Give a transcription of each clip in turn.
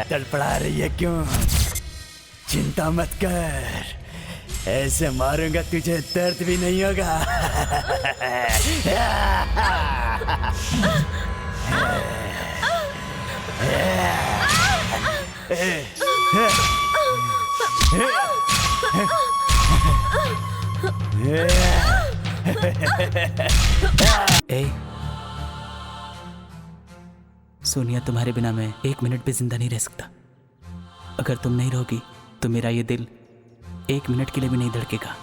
तड़पड़ा रही है क्यों? चिंता मत कर, ऐसे मारूंगा तुझे दर्द भी नहीं होगा। ए, सोनिया, तुम्हारे बिना मैं 1 मिनट भी जिंदा नहीं रह सकता। अगर तुम नहीं रहोगी तो मेरा ये दिल 1 मिनट के लिए भी नहीं धड़केगा।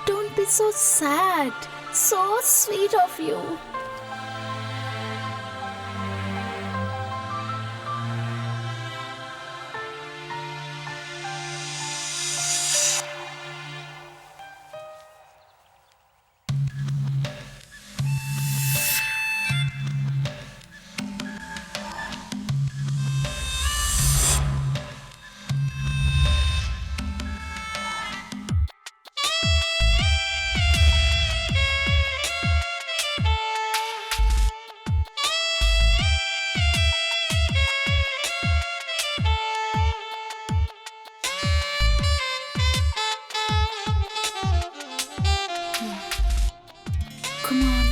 Don't be so sad. So sweet of you. Come on.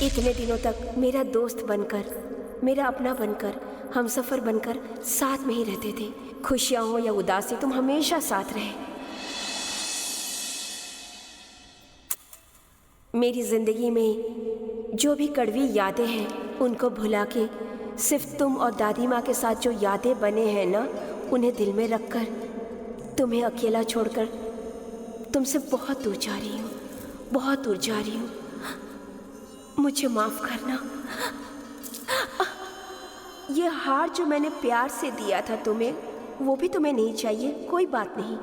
इतने दिनों तक मेरा दोस्त बनकर, मेरा अपना बनकर, हमसफर बनकर साथ में ही रहते थे। खुशियाँ हो या उदासी, तुम हमेशा साथ रहे। मेरी जिंदगी में जो भी कड़वी यादें हैं उनको भुला के सिर्फ तुम और दादी माँ के साथ जो यादें बने हैं ना, उन्हें दिल में रखकर तुम्हें अकेला छोड़कर तुमसे बहुत दूर जा रही हूँ, बहुत दूर जा रही हूँ। मुझे माफ करना। ये हार जो मैंने प्यार से दिया था तुम्हें, वो भी तुम्हें नहीं चाहिए। कोई बात नहीं।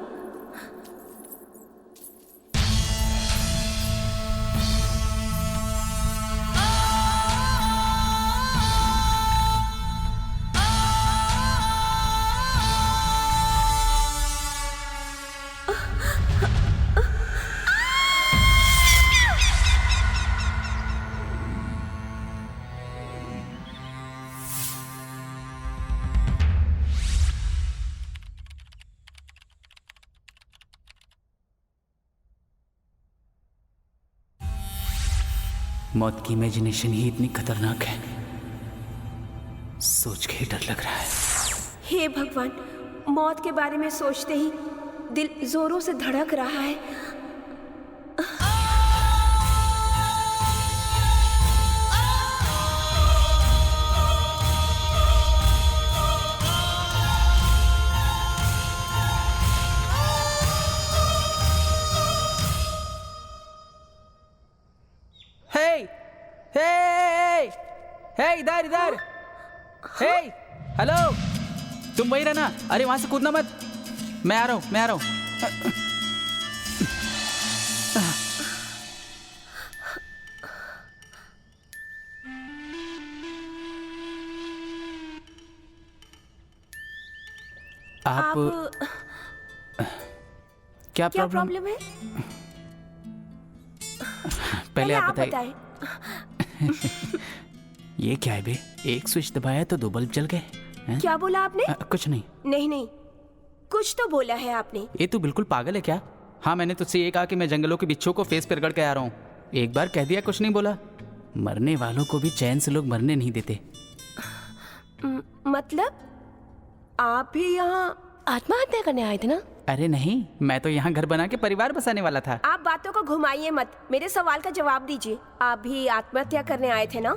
मौत की इमेजिनेशन ही इतनी खतरनाक है, सोच के ही डर लग रहा है। हे भगवान, मौत के बारे में सोचते ही दिल जोरों से धड़क रहा है। इधर इधर। हे, हेलो, तुम वही रहना। अरे वहां से कूदना मत, मैं आ रहा हूं, मैं आ रहा हूं। आप क्या प्रॉब्लम है? पहले आप बताइए। बताएं। ये क्या है बे? एक स्विच दबाया तो 2 बल्ब जल गए हैं? क्या बोला आपने? कुछ नहीं। नहीं नहीं, कुछ तो बोला है आपने। ये तू बिल्कुल पागल है क्या? हाँ, मैंने तुझसे ये कहा कि मैं जंगलों के बिच्छू को फेस पे रगड़ के आ रहा हूँ। एक बार कह दिया, कुछ नहीं बोला। मरने वालों को भी चैन से लोग मरने नहीं देते। मतलब आप भी यहाँ आत्महत्या करने आए थे ना? अरे नहीं, मैं तो यहाँ घर बना के परिवार बसाने वाला था। आप बातों को घुमाइए मत, मेरे सवाल का जवाब दीजिए। आप भी आत्महत्या करने आए थे ना?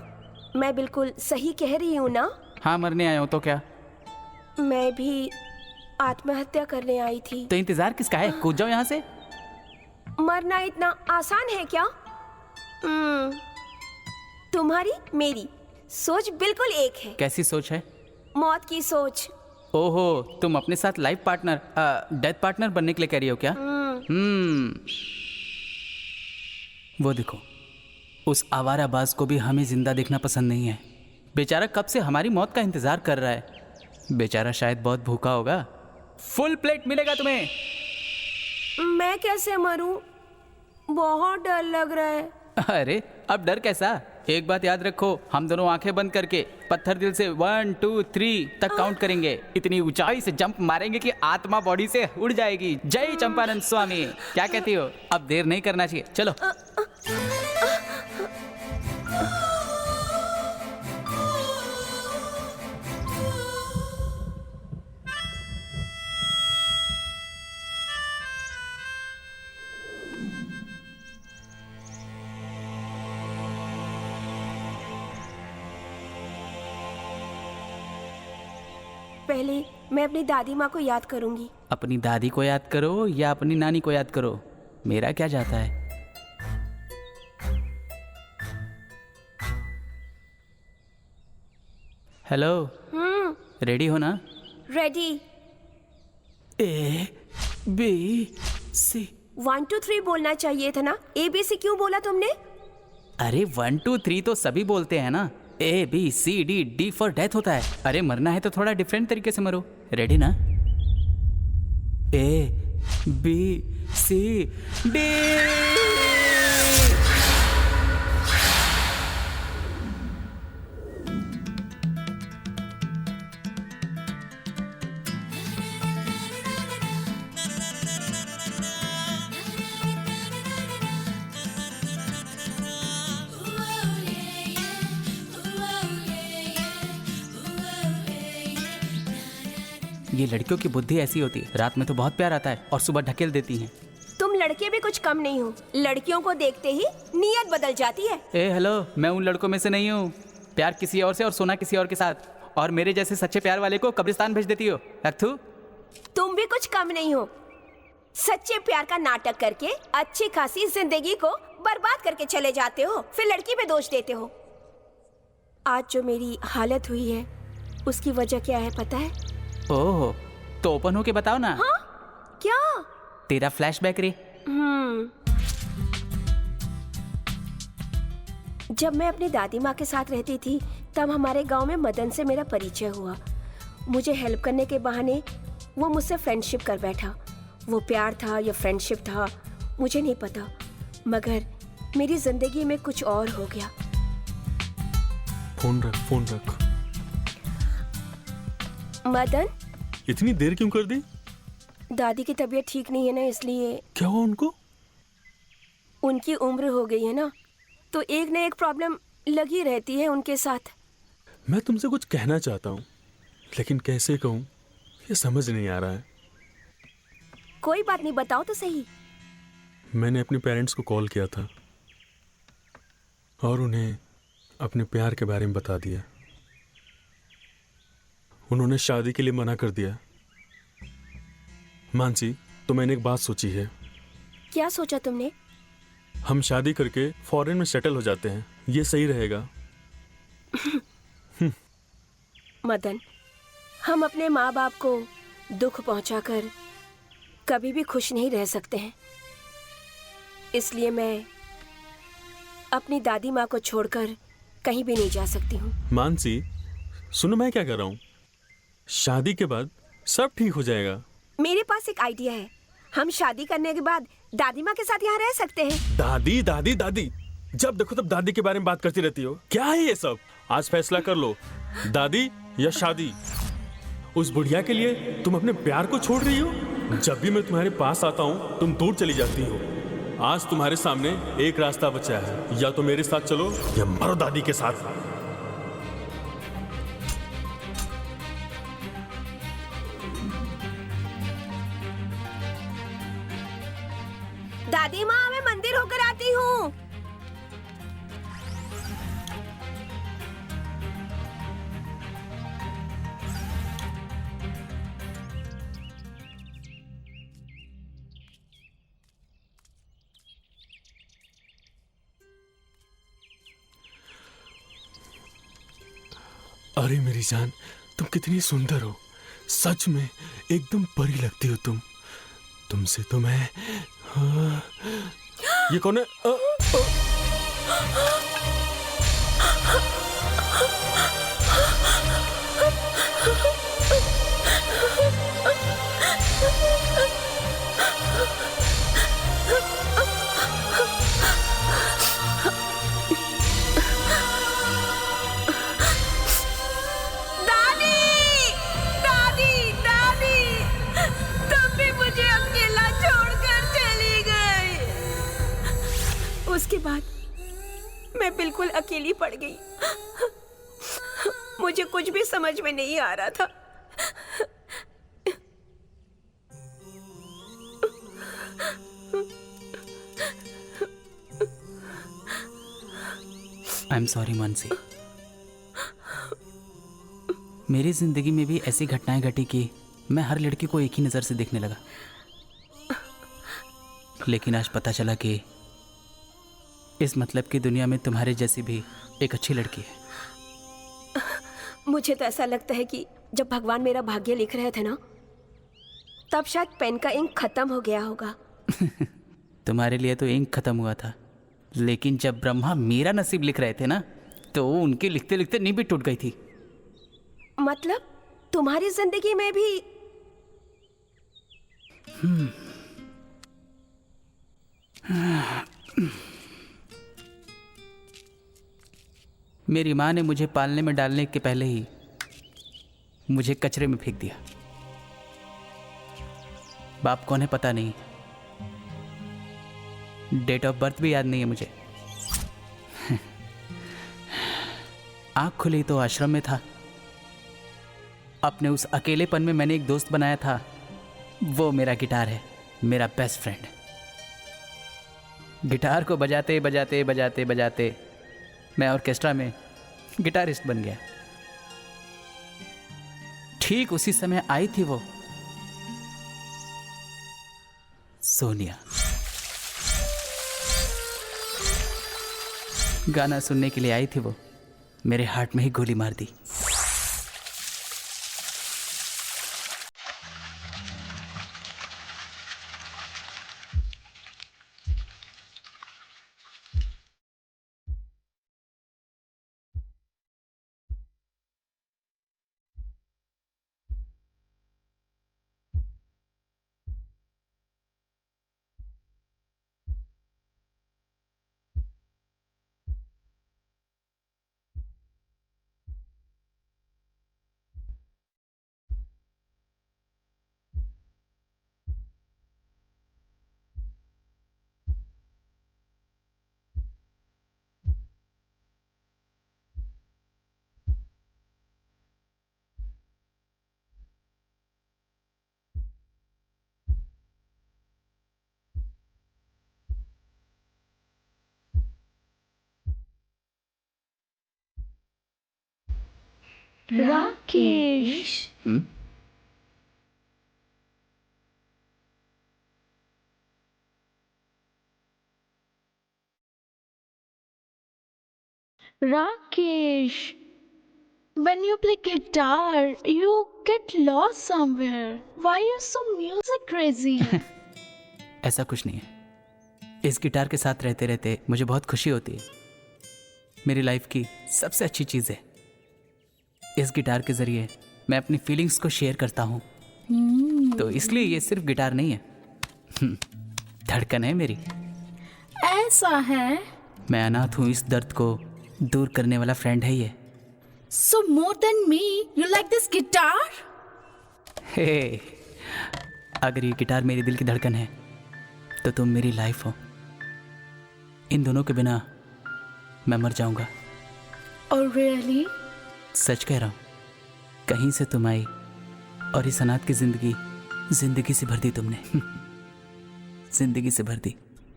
मैं बिल्कुल सही कह रही हूँ ना? हाँ, मरने आया हूँ तो क्या? मैं भी आत्महत्या करने आई थी। तो इंतजार किसका है? कूद जाओ यहाँ से। मरना इतना आसान है क्या? तुम्हारी मेरी सोच बिल्कुल एक है। कैसी सोच है? मौत की सोच। ओहो, तुम अपने साथ लाइफ पार्टनर, डेथ पार्टनर बनने के लिए कह रही हो क्या? वो देखो, उस आवाराबाज को भी हमें जिंदा देखना पसंद नहीं है। बेचारा कब से हमारी मौत का इंतजार कर रहा है। बेचारा शायद बहुत भूखा होगा। फुल प्लेट मिलेगा तुम्हें। मैं कैसे मरूं? बहुत डर लग रहा है। अरे अब डर कैसा? एक बात याद रखो, हम दोनों आंखें बंद करके पत्थर दिल से 1 2 3 तक काउंट करेंगे। इतनी ऊंचाई से जंप मारेंगे कि आत्मा बॉडी से उड़ जाएगी। जय चंपानंद स्वामी। क्या कहती हो? अब देर नहीं करना चाहिए, चलो। पहले मैं अपनी दादी माँ को याद करूंगी। अपनी दादी को याद करो या अपनी नानी को याद करो, मेरा क्या जाता है। हेलो, रेडी हो ना? रेडी। A B C। 1 2 3 बोलना चाहिए था ना? ABC क्यों बोला तुमने? अरे 1 2 3 तो सभी बोलते हैं ना। ABCD फॉर डेथ होता है। अरे मरना है तो थोड़ा डिफरेंट तरीके से मरो। रेडी ना? ABCD। ये लड़कियों की बुद्धि ऐसी होती है, रात में तो बहुत प्यार आता है और सुबह ढकेल देती हैं। तुम लड़के भी कुछ कम नहीं हो। लड़कियों को देखते ही नीयत बदल जाती है। हेलो, मैं उन लड़कों में से नहीं हूँ। प्यार किसी और से और सोना किसी और के साथ, और मेरे जैसे सच्चे प्यार वाले को कब्रिस्तान भेज देती हो। अर्थू, तुम भी कुछ कम नहीं हो। सच्चे प्यार का नाटक करके अच्छी खासी जिंदगी को बर्बाद करके चले जाते हो, फिर लड़की पे दोष देते हो। आज जो मेरी हालत हुई है उसकी वजह क्या है पता है? ओह, तो ओपन होके बताओ ना। हाँ? क्या? तेरा फ्लैशबैक रे। जब मैं अपनी दादी माँ के साथ रहती थी तब हमारे गांव में मदन से मेरा परिचय हुआ। मुझे हेल्प करने के बहाने वो मुझसे फ्रेंडशिप कर बैठा। वो प्यार था या फ्रेंडशिप था मुझे नहीं पता, मगर मेरी जिंदगी में कुछ और हो गया। फोन रख। मदन, इतनी देर क्यों कर दी? दादी की तबीयत ठीक नहीं है ना, इसलिए। क्या हुआ उनको? उनकी उम्र हो गई है ना, तो एक न एक प्रॉब्लम लगी रहती है उनके साथ। मैं तुमसे कुछ कहना चाहता हूँ, लेकिन कैसे कहूँ ये समझ नहीं आ रहा है। कोई बात नहीं, बताओ तो सही। मैंने अपने पेरेंट्स को कॉल किया था और उन्हें अपने प्यार के बारे में बता दिया। उन्होंने शादी के लिए मना कर दिया। मानसी, तो मैंने एक बात सोची है। क्या सोचा तुमने? हम शादी करके फॉरेन में सेटल हो जाते हैं, ये सही रहेगा। मदन, हम अपने माँ बाप को दुख पहुंचाकर कभी भी खुश नहीं रह सकते हैं। इसलिए मैं अपनी दादी माँ को छोड़कर कहीं भी नहीं जा सकती हूँ। मानसी, सुनो मैं क्या कर रहा हूँ। शादी के बाद सब ठीक हो जाएगा। मेरे पास एक आइडिया है। हम शादी करने के बाद दादी माँ के साथ यहाँ रह सकते हैं। दादी दादी दादी, जब देखो तब दादी के बारे में बात करती रहती हो। क्या है ये सब? आज फैसला कर लो, दादी या शादी। उस बुढ़िया के लिए तुम अपने प्यार को छोड़ रही हो? जब भी मैं तुम्हारे पास आता हूँ तुम दूर चली जाती हो। आज तुम्हारे सामने एक रास्ता बचा है, या तो मेरे साथ चलो या मरो दादी के साथ। दादी माँ, मैं मंदिर होकर आती हूँ। अरे मेरी जान, तुम कितनी सुंदर हो। सच में एकदम परी लगती हो तुम। तुमसे तो मैं ये कौन है? उसके बाद मैं बिल्कुल अकेली पड़ गई। मुझे कुछ भी समझ में नहीं आ रहा था। I am sorry Mansi. मेरी जिंदगी में भी ऐसी घटनाएं घटी कि मैं हर लड़की को एक ही नज़र से देखने लगा। लेकिन आज पता चला कि इस मतलब की दुनिया में तुम्हारे जैसी भी एक अच्छी लड़की है। मुझे तो ऐसा लगता है कि जब भगवान मेरा भाग्य लिख रहे थे ना, तब शायद पेन का इंक खत्म हो गया होगा। तुम्हारे लिए तो इंक खत्म हुआ था, लेकिन जब ब्रह्मा मेरा नसीब लिख रहे थे ना, तो उनके लिखते लिखते नींद भी टूट गई थी। मतलब तुम्हारी जिंदगी में भी? मेरी माँ ने मुझे पालने में डालने के पहले ही मुझे कचरे में फेंक दिया। बाप कौन है पता नहीं, डेट ऑफ बर्थ भी याद नहीं है मुझे। आँख खुली तो आश्रम में था। अपने उस अकेलेपन में मैंने एक दोस्त बनाया था, वो मेरा गिटार है, मेरा बेस्ट फ्रेंड। गिटार को बजाते बजाते बजाते बजाते मैं ऑर्केस्ट्रा में गिटारिस्ट बन गया। ठीक उसी समय आई थी वो सोनिया। गाना सुनने के लिए आई थी वो, मेरे हार्ट में ही गोली मार दी। Rakesh, Rakesh, when you play guitar, you get lost somewhere. Why are you so music crazy? ऐसा कुछ नहीं है। इस गिटार के साथ रहते रहते मुझे बहुत खुशी होती है। मेरी लाइफ की सबसे अच्छी चीज़ है। इस गिटार के ज़रिए मैं अपनी फीलिंग्स को शेयर करता हूँ। तो इसलिए ये सिर्फ गिटार नहीं है, धड़कन है मेरी। ऐसा है? मैं अनाथ हूँ, इस दर्द को दूर करने वाला फ्रेंड है ये। So more than me, you like this guitar? हे, अगर ये गिटार मेरे दिल की धड़कन है तो तुम मेरी लाइफ हो। इन दोनों के बिना मैं मर जाऊंगा। Oh really? सच कह रहा हूँ। कहीं से तुम आई और इस अनाथ की जिंदगी से भर दी तुमने। जिंदगी से भर दी।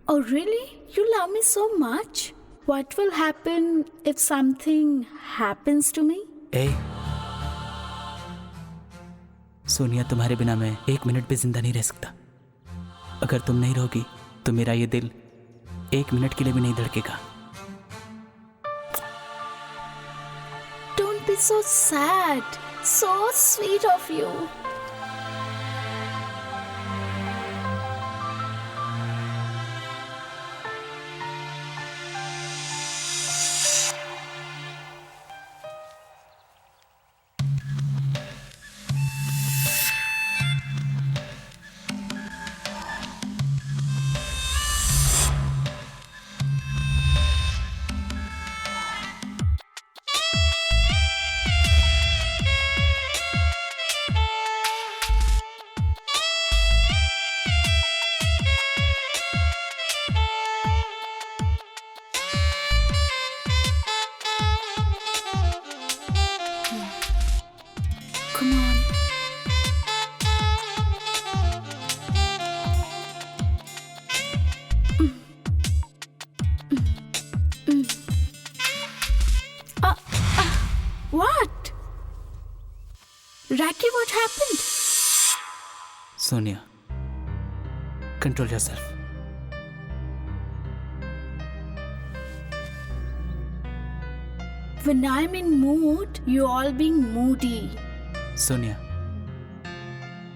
Oh really? You love me so much? What will happen if something happens to me? ए सोनिया, तुम्हारे बिना मैं 1 मिनट भी जिंदा नहीं रह सकता। अगर तुम नहीं रहोगी तो मेरा ये दिल 1 मिनट के लिए भी नहीं धड़केगा। Don't be so sad. So sweet of you. Come on. What? Raki, what happened? Sonia, control yourself. When I'm in mood, you all being moody. Sonia,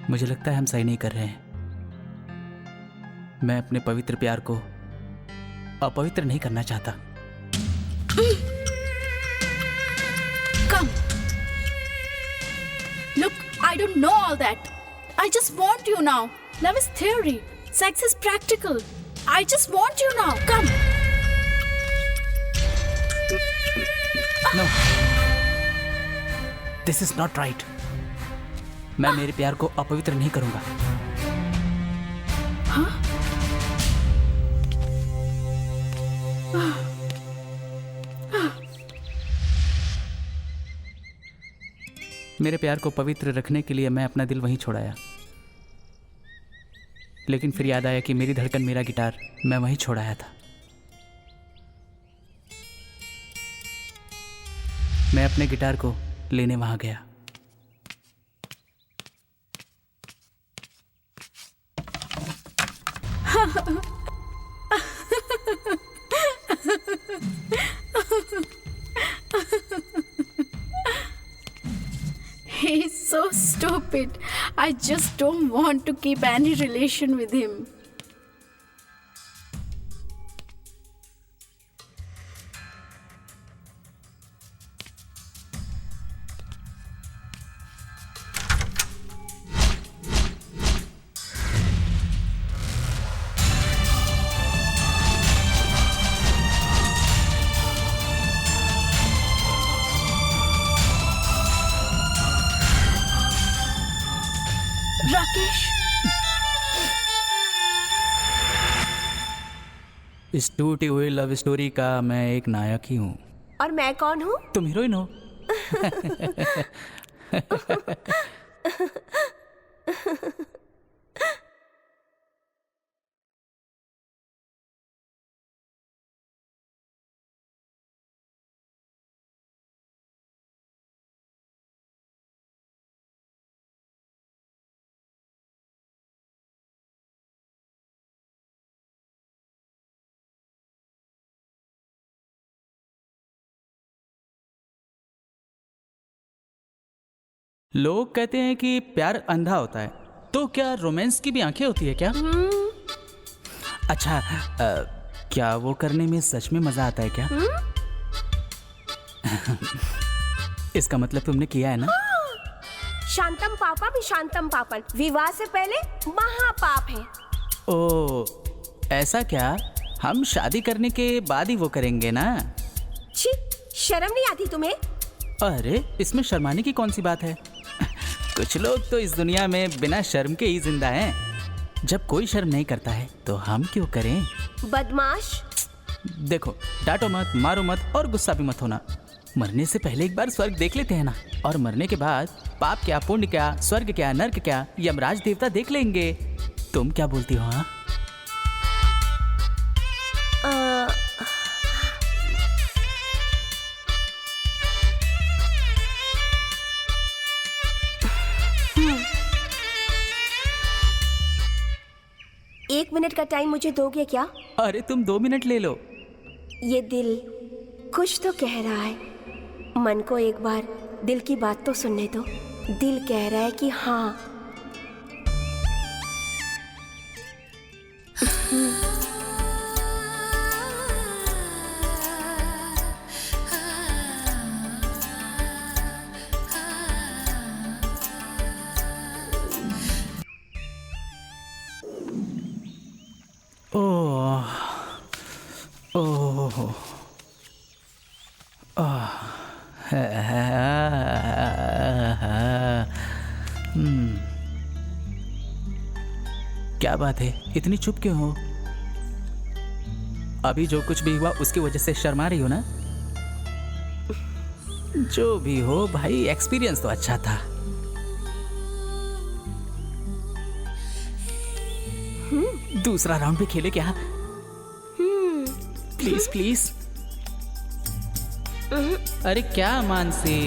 मुझे लगता है हम सही नहीं कर रहे हैं। मैं अपने पवित्र प्यार को अपवित्र नहीं करना चाहता। Come. Look, I don't know all that. I just want you now. Love is theory. Sex is practical. I just want you now. Come. No. This is not right. मैं मेरे प्यार को अपवित्र नहीं करूंगा। मेरे प्यार को पवित्र रखने के लिए मैं अपना दिल वहीं छोड़ाया, लेकिन फिर याद आया कि मेरी धड़कन, मेरा गिटार मैं वहीं छोड़ाया था। मैं अपने गिटार को लेने वहां गया। He's so stupid. I just don't want to keep any relation with him. Rakesh, इस टूटी हुई लव स्टोरी का मैं एक नायक ही हूँ। और मैं कौन हूँ? तुम हीरोइन हो। लोग कहते हैं कि प्यार अंधा होता है, तो क्या रोमांस की भी आंखें होती है क्या? अच्छा, क्या वो करने में सच में मजा आता है क्या? इसका मतलब तुमने किया है ना? शांतम पापा भी शांतम पापन, विवाह से पहले महापाप है। ओ, ऐसा क्या? हम शादी करने के बाद ही वो करेंगे ना। छी, शर्म नहीं आती तुम्हें? अरे इसमें शर्माने की कौन सी बात है? कुछ लोग तो इस दुनिया में बिना शर्म के ही जिंदा हैं। जब कोई शर्म नहीं करता है तो हम क्यों करें? बदमाश। देखो, डांटो मत, मारो मत और गुस्सा भी मत होना। मरने से पहले एक बार स्वर्ग देख लेते हैं ना, और मरने के बाद पाप क्या, पुण्य क्या, स्वर्ग क्या, नर्क क्या, यमराज देवता देख लेंगे। तुम क्या बोलती हो? हाँ, एक मिनट का टाइम मुझे दोगे क्या? अरे तुम 2 मिनट ले लो। ये दिल कुछ तो कह रहा है। मन को एक बार दिल की बात तो सुनने दो। दिल कह रहा है कि हाँ। ओह ओह क्या बात है, इतनी चुप क्यों हो? अभी जो कुछ भी हुआ उसकी वजह से शर्मा रही हो ना? जो भी हो भाई, एक्सपीरियंस तो अच्छा था। दूसरा राउंड भी खेले क्या? Please please. अरे क्या मानसी,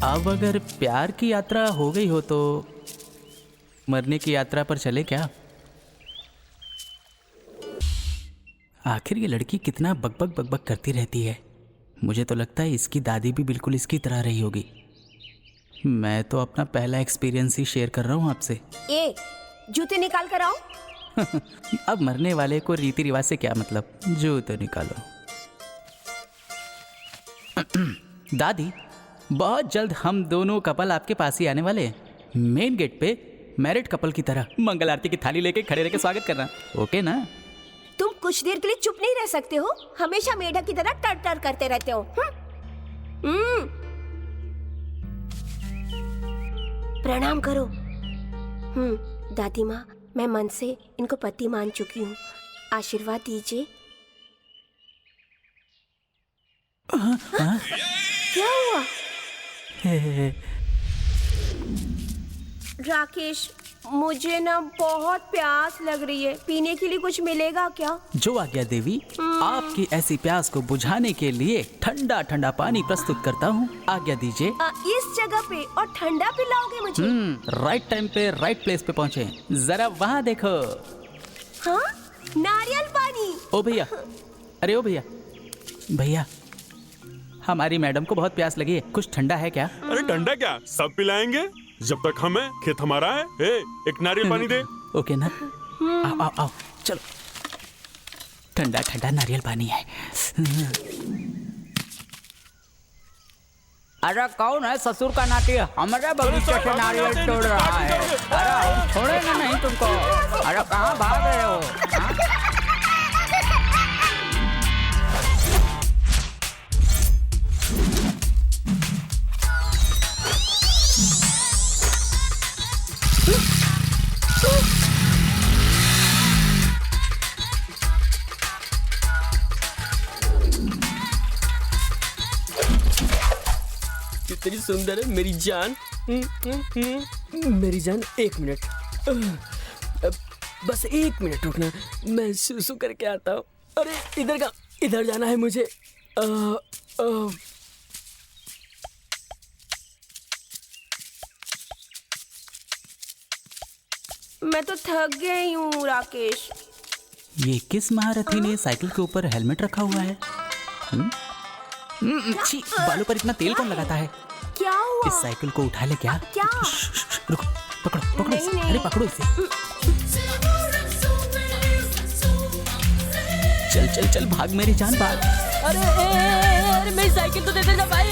अब अगर प्यार की यात्रा हो गई हो तो मरने की यात्रा पर चले क्या? आखिर ये लड़की कितना बकबक बकबक करती रहती है। मुझे तो लगता है इसकी दादी भी बिल्कुल इसकी तरह रही होगी। मैं तो अपना पहला एक्सपीरियंस ही शेयर कर रहा हूँ आपसे। ए, जूते निकाल कर आओ। अब मरने वाले को रीति रिवाज से क्या मतलब, जूते निकालो। दादी, बहुत जल्द हम दोनों कपल आपके पास ही आने वाले हैं। मेन गेट पे मैरिड कपल की तरह मंगल आरती की थाली लेके खड़े रह के स्वागत करना, ओके ना? तुम कुछ देर के लिए चुप नहीं रह सकते हो? हमेशा मेढक की तरह टर टर करते रहते हो। प्रणाम करो। दादी माँ, मैं मन से इनको पति मान चुकी हूँ। आशीर्वाद दीजिए। क्या हुआ? राकेश, मुझे ना बहुत प्यास लग रही है। पीने के लिए कुछ मिलेगा क्या? जो आज्ञा देवी। आपकी ऐसी प्यास को बुझाने के लिए ठंडा ठंडा पानी प्रस्तुत करता हूँ। आज्ञा दीजिए। इस जगह पे और ठंडा पिलाओगे मुझे? राइट टाइम पे राइट प्लेस पे पहुँचे। जरा वहाँ देखो। हाँ, नारियल पानी। ओ भैया, अरे ओ भैया, भैया हमारी मैडम को बहुत प्यास लगी है, कुछ ठंडा है क्या? अरे ठंडा क्या, सब पिलाएंगे। जब तक हम हैं, खेत हमारा है। एक नारियल पानी दे। ओके ना? आओ आओ आओ, चलो। ठंडा ठंडा नारियल पानी है। अरे कौन है ससुर का नाती हमारे बगीचे से नारियल तोड़ रहा है? अरे हम छोड़ेंगे नहीं तुमको। अरे कहाँ भाग रहे हो? कितनी सुंदर है मेरी जान। मेरी जान, 1 मिनट, बस 1 मिनट रुकना, मैं सुसु करके आता हूँ। अरे इधर का, इधर जाना है मुझे। मैं तो थक गई हूँ राकेश। ये किस महारथी ने साइकिल के ऊपर हेलमेट रखा हुआ है? छी, बालों पर इतना तेल कौन लगाता है? क्या हुआ? इस साइकिल को उठा ले क्या? क्या? रुको, पकड़ो पकड़ो इसे। नहीं। अरे पकड़ो इसे। चल चल चल, भाग मेरी जान भाग। अरे मेरी साइकिल तो दे देना भाई।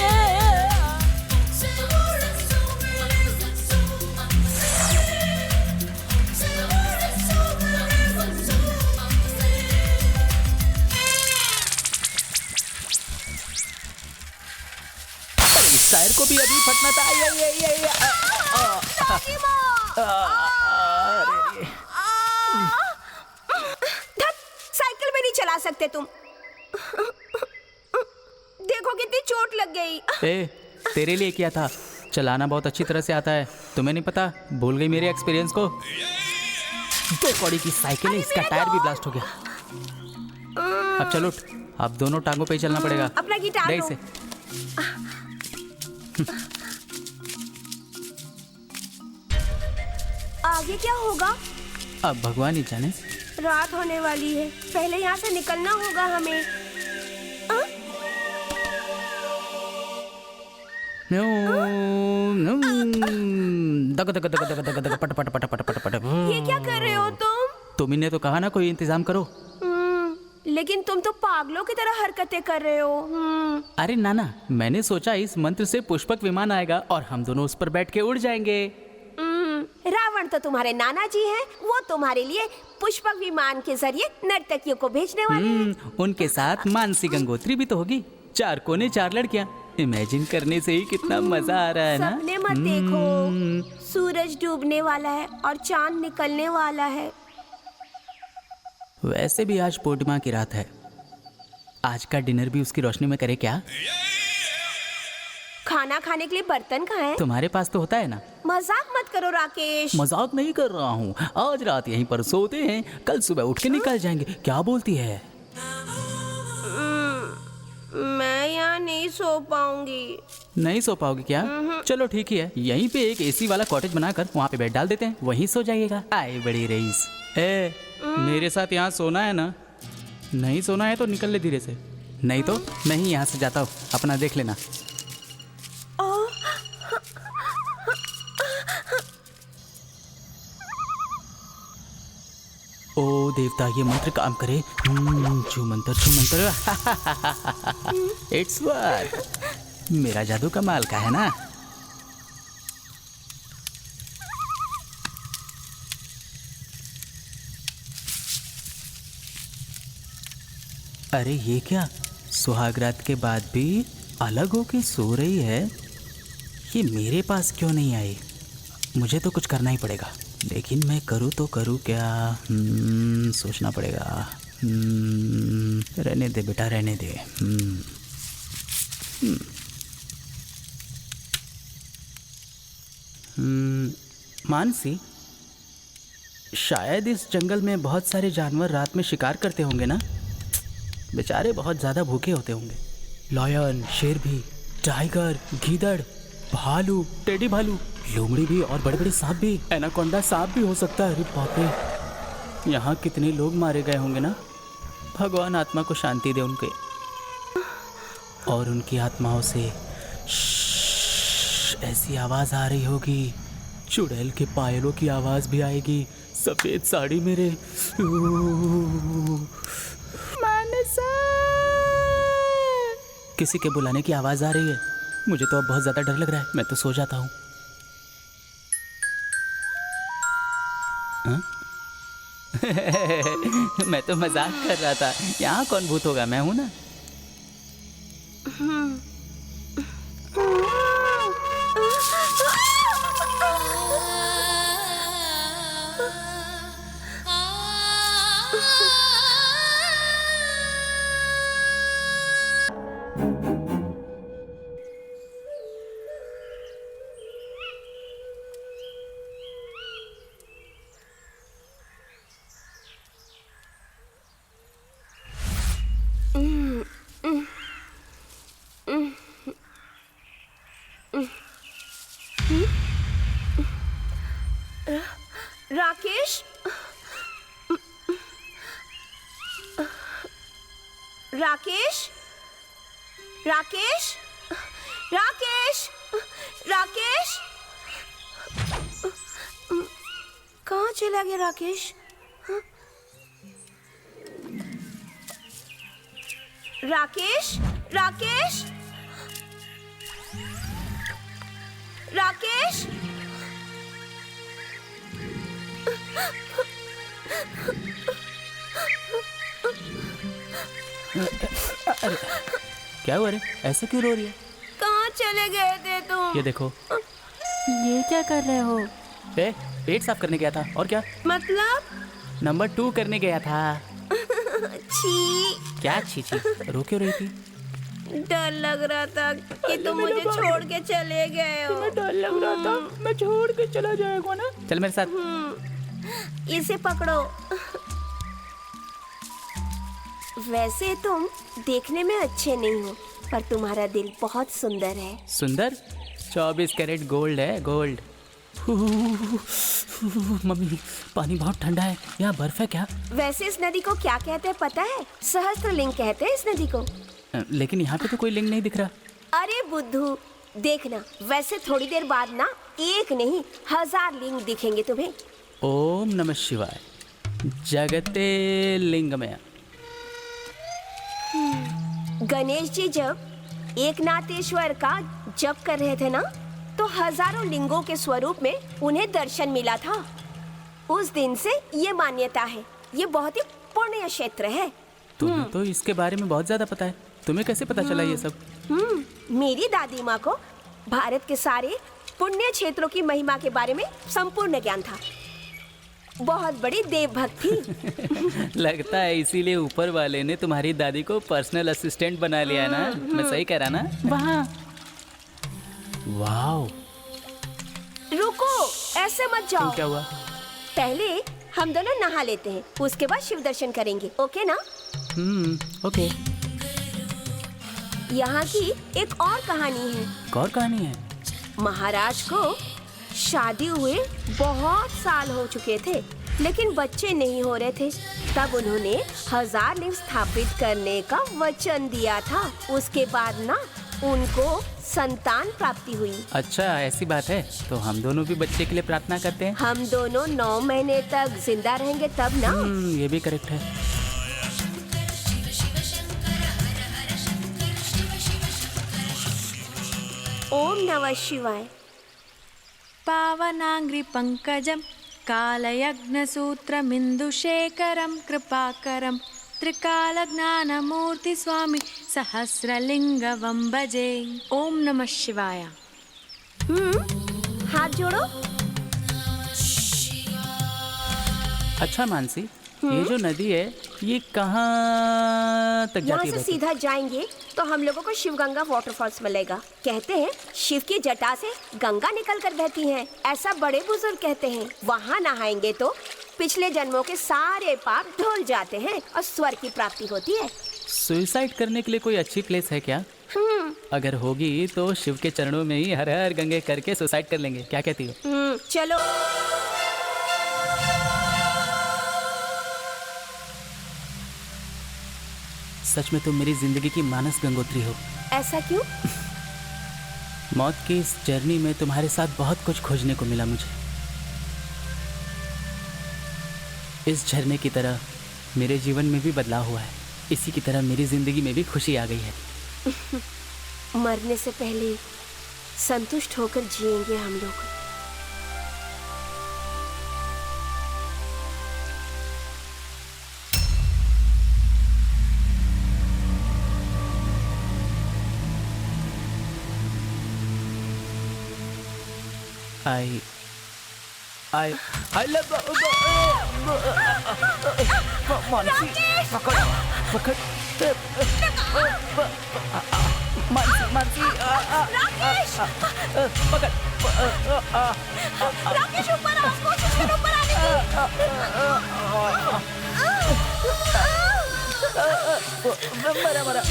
इस टायर को भी अभी फटना था। साइकिल भी नहीं चला सकते तुम। देखो कितनी चोट लग गई। ए, तेरे लिए किया था। चलाना बहुत अच्छी तरह से आता है, तुम्हें नहीं पता? भूल गई मेरे एक्सपीरियंस को। 2 कौड़ी की साइकिल है, इसका टायर भी ब्लास्ट हो गया। अब चलो, अब दोनों टांगों पे ही चलना पड़ेगा। अपना गिटार दे लो। इसे। आगे क्या होगा? अब भगवान ही जाने। रात होने वाली है, पहले यहाँ से निकलना होगा हमें। ये क्या कर रहे हो तुम? तुमने तो कहा ना कोई इंतजाम करो। लेकिन तुम तो पागलों की तरह हरकतें कर रहे हो। अरे नाना, मैंने सोचा इस मंत्र से पुष्पक विमान आएगा और हम दोनों उस पर बैठ के उड़ जाएंगे। रावण तो तुम्हारे नाना जी हैं, वो तुम्हारे लिए पुष्पक विमान के जरिए नर्तकियों को भेजने वाले हैं। उनके साथ मानसी गंगोत्री भी तो होगी। 4 कोने 4 लड़कियां। इमेजिन करने से ही कितना मजा आ रहा है ना। सपने मत देखो, सूरज डूबने वाला है और चांद निकलने वाला है। वैसे भी आज पूर्णिमा की रात है। आज का डिनर भी उसकी रोशनी में करे क्या? खाना खाने के लिए बर्तन कहाँ हैं? तुम्हारे पास तो होता है ना। मजाक मत करो राकेश। मजाक नहीं कर रहा हूँ। आज रात यहीं पर सोते हैं, कल सुबह उठ के निकल जाएंगे। क्या बोलती है? मैं यहाँ नहीं सो पाऊंगी। नहीं सो पाओगे क्या? चलो ठीक ही है, यहीं पे एक एसी वाला कॉटेज बनाकर वहाँ पे बेड डाल देते हैं, वहीं सो जाइएगा। आए बड़ी रईस। मेरे साथ यहाँ सोना है ना? नहीं सोना है तो निकल ले धीरे से, नहीं तो मैं ही यहाँ से जाता हूँ, अपना देख लेना। ओ देवता, ये मंत्र काम करे। छू मंत्र छू मंत्र। It's work. मेरा जादू कमाल का है ना। अरे ये क्या, सुहागरात के बाद भी अलग होके सो रही है। ये मेरे पास क्यों नहीं आई? मुझे तो कुछ करना ही पड़ेगा, लेकिन मैं करूँ तो करूँ क्या? सोचना पड़ेगा। रहने दे बेटा, रहने दे। मानसी, शायद इस जंगल में बहुत सारे जानवर रात में शिकार करते होंगे ना। बेचारे बहुत ज़्यादा भूखे होते होंगे। लायन, शेर भी, टाइगर, गीदड़, भालू, टेडी भालू, लोमड़ी भी और बड़े बड़े सांप भी। एनाकोंडा सांप भी हो सकता है। अरे बाप रे, यहाँ कितने लोग मारे गए होंगे ना। भगवान आत्मा को शांति दे उनके, और उनकी आत्माओं से ऐसी आवाज़ आ रही होगी, चुड़ैल के पायलों की आवाज़ भी आएगी। सफ़ेद साड़ी मेरे। किसी के बुलाने की आवाज़ आ रही है। मुझे तो अब बहुत ज़्यादा डर लग रहा है, मैं तो सो जाता हूँ। मैं तो मजाक कर रहा था। यहाँ कौन भूत होगा, मैं हूँ ना। राकेश, राकेश, राकेश, राकेश, राकेश, कहाँ चला गया राकेश? राकेश, राकेश, राकेश। क्या हुआ रे? ऐसे क्यों रो रही है? कहाँ चले गए थे तुम? ये देखो। ये क्या कर रहे हो? पेट साफ करने गया था। और क्या? मतलब? नंबर 2 करने गया था। छी। क्या छी छी? रो क्यों रही थी? डर लग रहा था कि तुम मुझे छोड़ के चले गए हो। डर लग रहा था मैं छोड़ के चला जाएगा ना। चल मेरे साथ। इसे पकड़ो। वैसे तुम देखने में अच्छे नहीं हो, पर तुम्हारा दिल बहुत सुंदर है। सुंदर? 24 कैरेट गोल्ड है, गोल्ड। मम्मी, पानी बहुत ठंडा है। यहाँ बर्फ है क्या? वैसे इस नदी को क्या कहते हैं पता है? सहस्त्रलिंग कहते हैं इस नदी को। लेकिन यहाँ पे तो कोई लिंग नहीं दिख रहा। अरे बुद्धू, देखना, वैसे थोड़ी देर बाद ना 1 नहीं 1000 लिंग दिखेंगे तुम्हें। ओम नमः शिवाय। जगते लिंगमय। गणेश जी जब एकनाथेश्वर का जप कर रहे थे ना, तो हजारों लिंगों के स्वरूप में उन्हें दर्शन मिला था। उस दिन से ये मान्यता है। ये बहुत ही पुण्य क्षेत्र है। तुम्हें तो इसके बारे में बहुत ज्यादा पता है। तुम्हें कैसे पता चला ये सब? मेरी दादी माँ को भारत के सारे पुण्य क्षेत्रों की महिमा के बारे में संपूर्ण ज्ञान था। बहुत बड़ी देवभक्त थी। लगता है इसीलिए ऊपर वाले ने तुम्हारी दादी को पर्सनल असिस्टेंट बना लिया ना। मैं सही कह रहा ना? वहाँ वाओ। रुको, ऐसे मत जाओ। क्या हुआ? पहले हम दोनों नहा लेते हैं, उसके बाद शिव दर्शन करेंगे। ओके ना? ओके। यहाँ की एक और कहानी है। और कहानी है? महाराज को शादी हुए बहुत साल हो चुके थे, लेकिन बच्चे नहीं हो रहे थे। तब उन्होंने 1000 लिंग स्थापित करने का वचन दिया था। उसके बाद ना उनको संतान प्राप्ति हुई। अच्छा, ऐसी बात है। तो हम दोनों भी बच्चे के लिए प्रार्थना करते हैं। हम दोनों 9 महीने तक जिंदा रहेंगे तब ना। ये भी करेक्ट है। ओम नमः शिवाय। पावनाङ्घ्रिपङ्कजं कालयज्ञसूत्रमिन्दुशेखरं कृपाकरं त्रिकालज्ञानमूर्तिस्वामी सहस्रलिङ्गं भजे। ओम नमः शिवाय। हाथ जोड़ो। अच्छा मानसी, ये जो नदी है ये कहाँ तक यहाँ जाती से है? सीधा जाएंगे तो हम लोगों को शिवगंगा वाटरफॉल्स मिलेगा। कहते हैं शिव की जटा से गंगा निकल कर बहती है, ऐसा बड़े बुजुर्ग कहते हैं। वहाँ नहाएंगे तो पिछले जन्मों के सारे पाप धुल जाते हैं और स्वर्ग की प्राप्ति होती है। सुसाइड करने के लिए कोई अच्छी प्लेस है क्या? अगर होगी तो शिव के चरणों में ही हर हर गंगे करके सुसाइड कर लेंगे। क्या कहती हो? चलो। सच में तुम मेरी जिंदगी की मानस गंगोत्री हो। ऐसा क्यों? मौत की इस जर्नी में तुम्हारे साथ बहुत कुछ खोजने को मिला मुझे। इस झरने की तरह मेरे जीवन में भी बदलाव हुआ है। इसी की तरह मेरी जिंदगी में भी खुशी आ गई है। मरने से पहले संतुष्ट होकर जिएंगे हम लोग। I love मानसी, पकड़ पकड़ मानसी पकड़। राकेश ऊपर आओ, कोशिश करो ऊपर आने की। मरा मरा।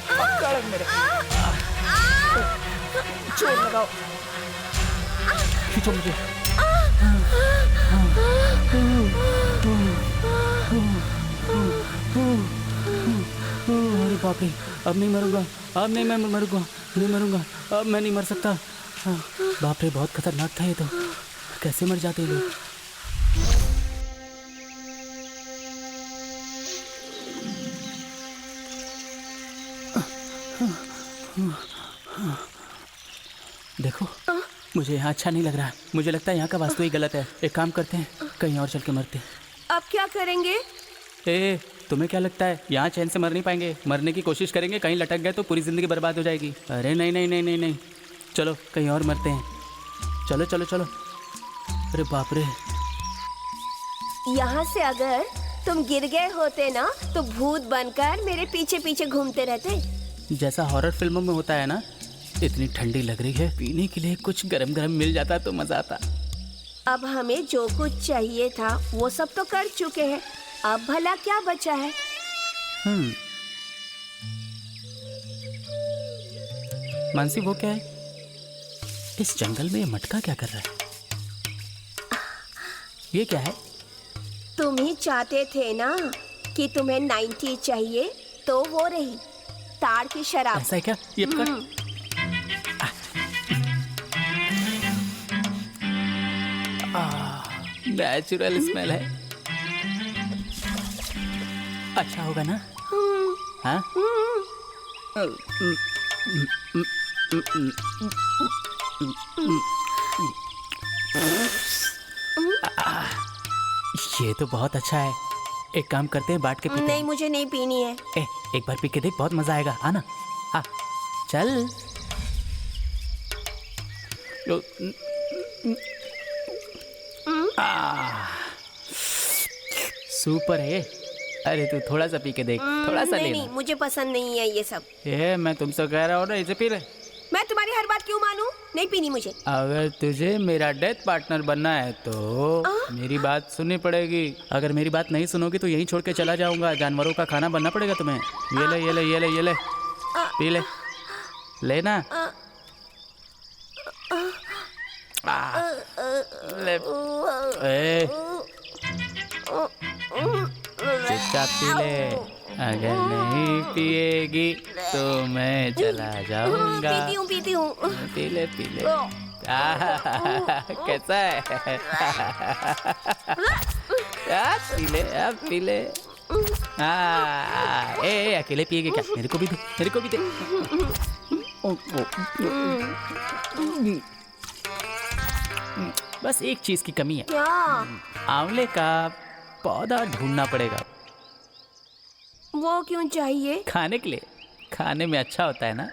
पकड़ मेरे। जोर लगाओ, खींचो मुझे। अरे बाप रे, अब नहीं मरूंगा, अब नहीं मैं मरूंगा। नहीं मरूंगा, अब मैं नहीं मर सकता। हाँ, बाप रे बहुत खतरनाक था ये तो। कैसे मर जाते लोग। देखो मुझे यहाँ अच्छा नहीं लग रहा। मुझे लगता है यहाँ का वास्तु ही गलत है। एक काम करते हैं, कहीं और चल के मरते हैं। अब क्या करेंगे? ए, तुम्हें क्या लगता है यहाँ चैन से मर नहीं पाएंगे? मरने की कोशिश करेंगे, कहीं लटक गए तो पूरी जिंदगी बर्बाद हो जाएगी। अरे नहीं नहीं नहीं नहीं नहीं, चलो कहीं और मरते हैं। चलो चलो चलो। अरे बाप रे, यहाँ से अगर तुम गिर गए होते ना तो भूत बनकर मेरे पीछे पीछे घूमते रहते। जैसा हॉरर फिल्मों में होता है ना। इतनी ठंडी लग रही है, पीने के लिए कुछ गरम गरम मिल जाता तो मजा आता। अब हमें जो कुछ चाहिए था वो सब तो कर चुके हैं, अब भला क्या बचा है? मानसी वो क्या है? इस जंगल में ये मटका क्या कर रहा है? ये क्या है? तुम ही चाहते थे ना कि तुम्हें 90 चाहिए, तो वो रही ताड़ की शराब। ऐसा है क्या? ये पकड़। नेचुरल स्मेल है। अच्छा होगा ना? हाँ? ये तो बहुत अच्छा है। एक काम करते हैं, बांट के पीते हैं। नहीं, मुझे नहीं पीनी है। एक बार पी के देख, बहुत मजा आएगा। आना, आ, चल। सुपर है। अरे तू थोड़ा सा पी के देख, थोड़ा सा नहीं, लेना। नहीं, मुझे पसंद नहीं है ये सब। ये मैं तुमसे कह रहा हूँ ना, इसे पी ले। मैं तुम्हारी हर बात क्यों मानूं? नहीं पीनी मुझे। अगर तुझे मेरा डेथ पार्टनर बनना है तो मेरी बात सुननी पड़ेगी। अगर मेरी बात नहीं सुनोगी तो यहीं छोड़ के चला जाऊंगा। जानवरों का खाना बनना पड़ेगा तुम्हें। ये ले ये ले ये ले ये ले, पी ले, लेना। ले, चुपचाप पी ले। अगर नहीं पिएगी तो मैं चला जाऊंगा। पीती हूँ। पी ले पी ले। कैसा है? पी ले, अब पी ले। ए अकेले पिएगे क्या? मेरे को भी दे, मेरे को भी दे। बस एक चीज की कमी है। क्या? आंवले का पौधा ढूंढना पड़ेगा। वो क्यों चाहिए? खाने के लिए, खाने में अच्छा होता है ना।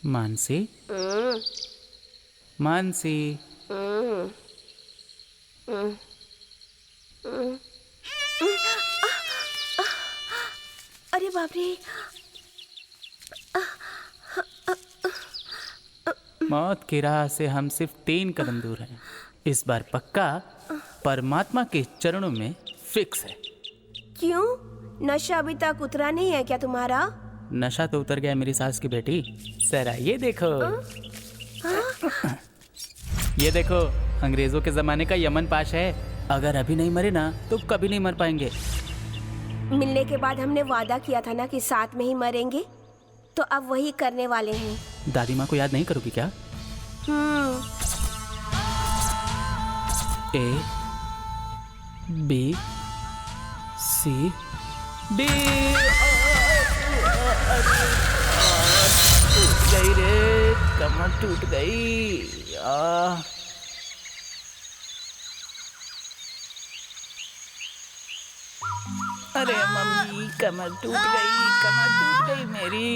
मानसी, मानसी, अरे बाप रे, मौत की राह से हम सिर्फ 3 कदम दूर हैं। इस बार पक्का परमात्मा के चरणों में फिक्स है। क्यों? नशा अभी तक उतरा नहीं है क्या तुम्हारा? नशा तो उतर गया मेरी सास की बेटी। जरा ये देखो, ये देखो, अंग्रेजों के जमाने का यमन पाश है। अगर अभी नहीं मरे ना तो कभी नहीं मर पाएंगे। मिलने के बाद हमने वादा किया था ना कि साथ में ही मरेंगे, तो अब वही करने वाले हैं। दादी माँ को याद नहीं करोगी क्या? A B C D। टूट गई रे, कमर टूट गई। अरे मम्मी, कमर टूट गई मेरी।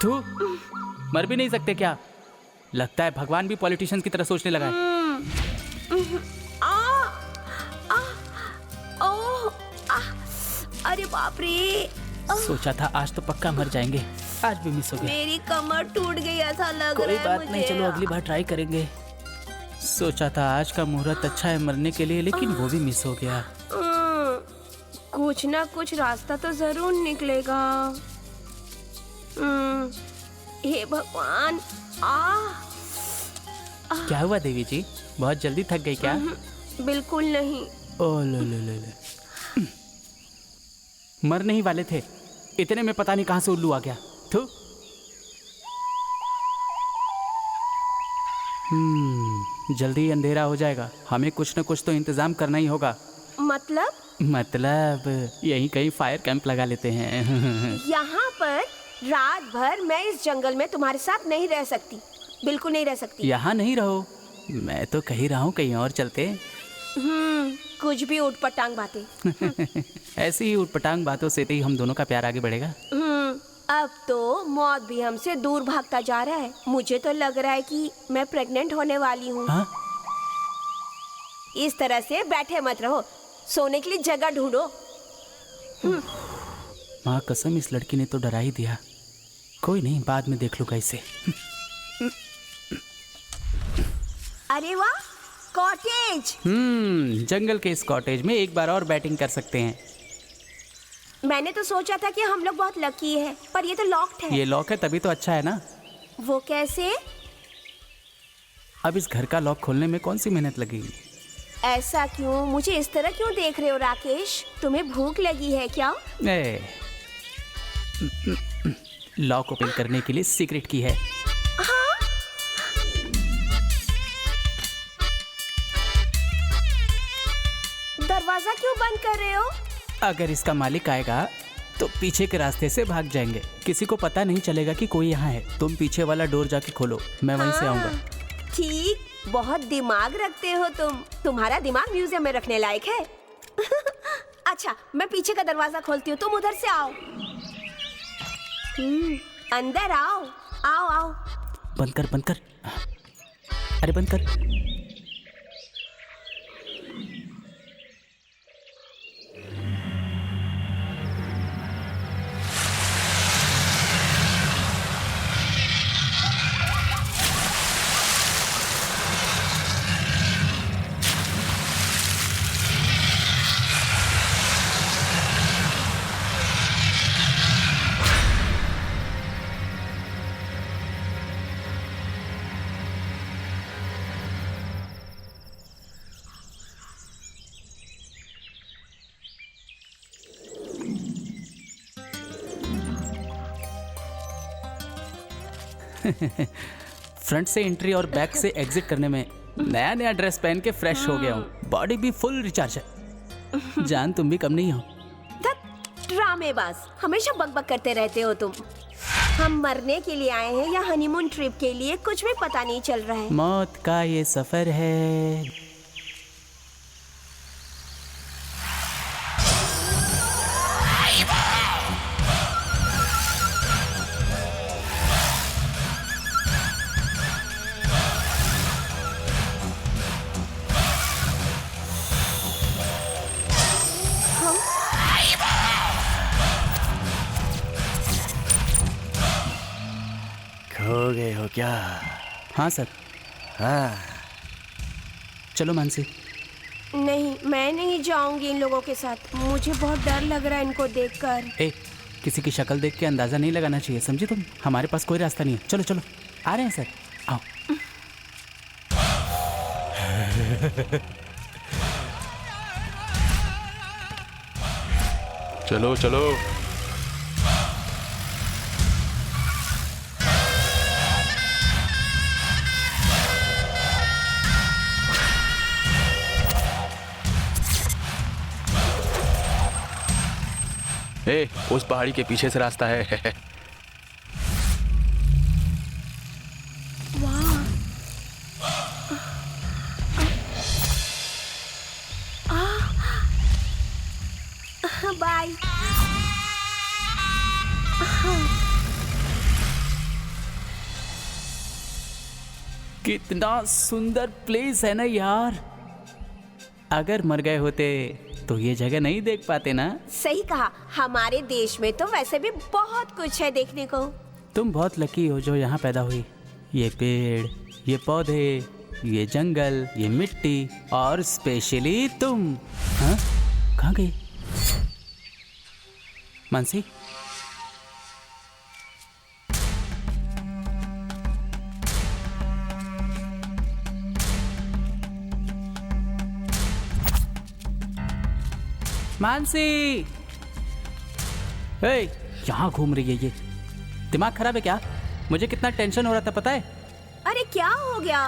तू मर भी नहीं सकते क्या? लगता है भगवान भी पॉलिटिशियंस की तरह सोचने लगा है। अरे बाप रे, सोचा था आज तो पक्का मर जाएंगे, आज भी मिस हो गया। मेरी कमर टूट गई ऐसा लग कोई रहा है बात मुझे। नहीं, चलो अगली बार ट्राई करेंगे। सोचा था आज का मुहूर्त अच्छा है मरने के लिए, लेकिन वो भी मिस हो गया। कुछ ना कुछ रास्ता तो जरूर निकलेगा। हे भगवान। क्या हुआ देवी जी, बहुत जल्दी थक गई क्या? बिल्कुल नहीं। ओ ले। मरने ही वाले थे, इतने में पता नहीं कहां से उल्लू आ गया। थू। जल्दी अंधेरा हो जाएगा, हमें कुछ न कुछ तो इंतजाम करना ही होगा। मतलब यहीं कहीं फायर कैंप लगा लेते हैं। यहाँ पर रात भर मैं इस जंगल में तुम्हारे साथ नहीं रह सकती, बिल्कुल नहीं रह सकती। यहाँ नहीं रहो, मैं तो कह रहा हूँ कहीं और चलते। कुछ भी उठपटांग बातें। ऐसी ही उठपटांग बातों से ही हम दोनों का प्यार आगे बढ़ेगा। अब तो मौत भी हमसे दूर भागता जा रहा है। मुझे तो लग रहा है कि मैं प्रेग्नेंट होने वाली हूँ। इस तरह से बैठे मत रहो, सोने के लिए जगह ढूंढो। माँ कसम, इस लड़की ने तो डरा ही दिया। कोई नहीं, बाद में देख लूंगा इसे। अरे वाह, कॉटेज। जंगल के इस कॉटेज में एक बार और बैटिंग कर सकते हैं। मैंने तो सोचा था कि हम लोग बहुत लकी है, पर ये तो लॉक्ड है। ये लॉक है तभी तो अच्छा है ना। वो कैसे? अब इस घर का लॉक खोलने में कौन सी मेहनत लगेगी? ऐसा क्यों? मुझे इस तरह क्यों देख रहे हो राकेश? तुम्हें भूख लगी है क्या? लॉक ओपन करने के लिए सीक्रेट की है। दरवाजा क्यों बंद कर रहे हो? अगर इसका मालिक आएगा तो पीछे के रास्ते से भाग जाएंगे, किसी को पता नहीं चलेगा कि कोई यहाँ है। तुम पीछे वाला डोर जाके खोलो, मैं वहीं से आऊंगा। ठीक, बहुत दिमाग रखते हो तुम। तुम्हारा दिमाग म्यूजियम में रखने लायक है। अच्छा, मैं पीछे का दरवाजा खोलती हूँ, तुम उधर से आओ। अंदर आओ, आओ आओ। बंद कर। अरे बंद कर। फ्रंट से एंट्री और बैक से एग्जिट करने में नया ड्रेस पहन के फ्रेश हो गया हूँ। बॉडी भी फुल रिचार्ज है। जान तुम भी कम नहीं हो। ड्रामेबाज, हमेशा बकबक करते रहते हो तुम। हम मरने के लिए आए हैं या हनीमून ट्रिप के लिए, कुछ भी पता नहीं चल रहा है। मौत का ये सफर है। खो गए हो क्या? हाँ सर। हाँ। चलो मानसी। नहीं, मैं नहीं जाऊंगी इन लोगों के साथ। मुझे बहुत डर लग रहा है इनको देखकर। किसी की शक्ल देख के अंदाजा नहीं लगाना चाहिए, समझी तुम? हमारे पास कोई रास्ता नहीं है। चलो चलो, आ रहे हैं सर, आओ। चलो चलो। उस पहाड़ी के पीछे से रास्ता है। बाय। कितना सुंदर प्लेस है ना यार। अगर मर गए होते तो ये जगह नहीं देख पाते ना। सही कहा, हमारे देश में तो वैसे भी बहुत कुछ है देखने को। तुम बहुत लकी हो जो यहाँ पैदा हुई। ये पेड़, ये पौधे, ये जंगल, ये मिट्टी और स्पेशली तुम। हाँ, कहाँ गई मानसी? मानसी, यहाँ घूम रही है ये? दिमाग खराब है क्या? मुझे कितना टेंशन हो रहा था पता है? अरे क्या हो गया?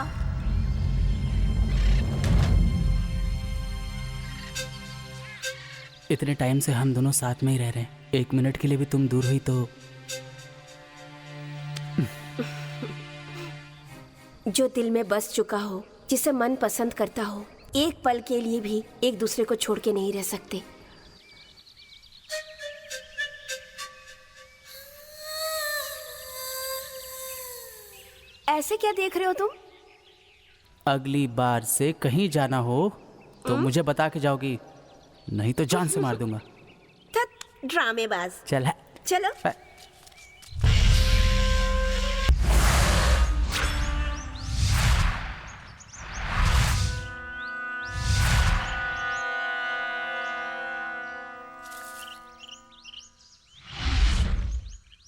इतने टाइम से हम दोनों साथ में ही रह रहे हैं, एक मिनट के लिए भी तुम दूर हुई तो। जो दिल में बस चुका हो, जिसे मन पसंद करता हो, एक पल के लिए भी एक दूसरे को छोड़ के नहीं रह सकते। ऐसे क्या देख रहे हो तुम? अगली बार से कहीं जाना हो तो मुझे बता के जाओगी, नहीं तो जान से मार दूंगा। ड्रामेबाज। चल है। चलो।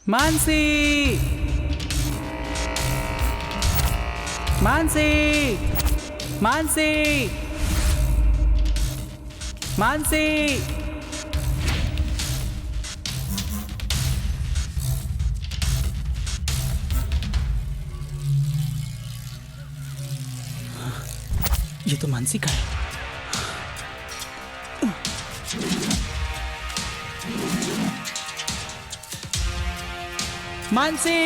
मानसी, मानसी, मानसी, मानसी। ये तो मानसी का है। मानसी,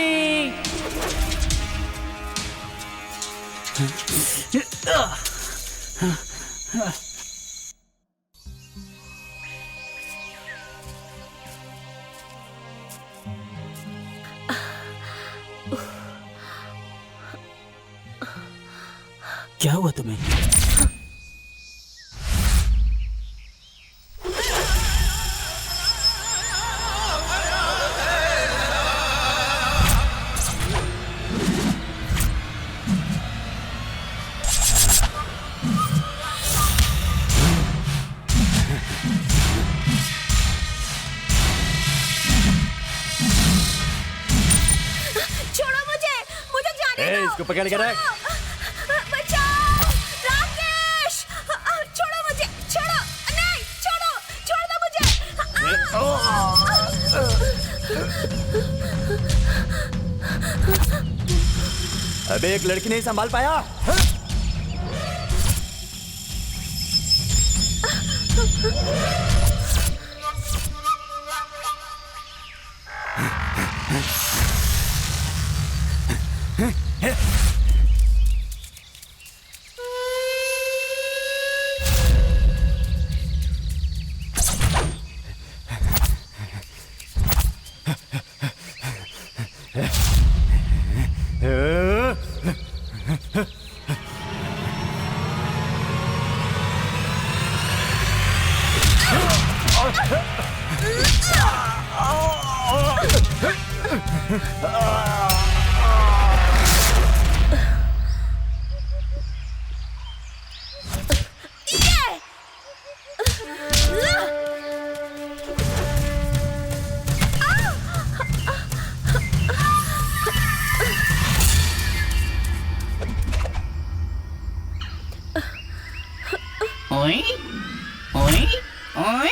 क्या हुआ तुम्हें? इसको पकड़ के रख। बचाओ! राकेश! छोड़ो मुझे! छोड़ो! नहीं! छोड़ो! छोड़ दो मुझे! अबे एक लड़की नहीं संभाल पाया? ओए ओए ओए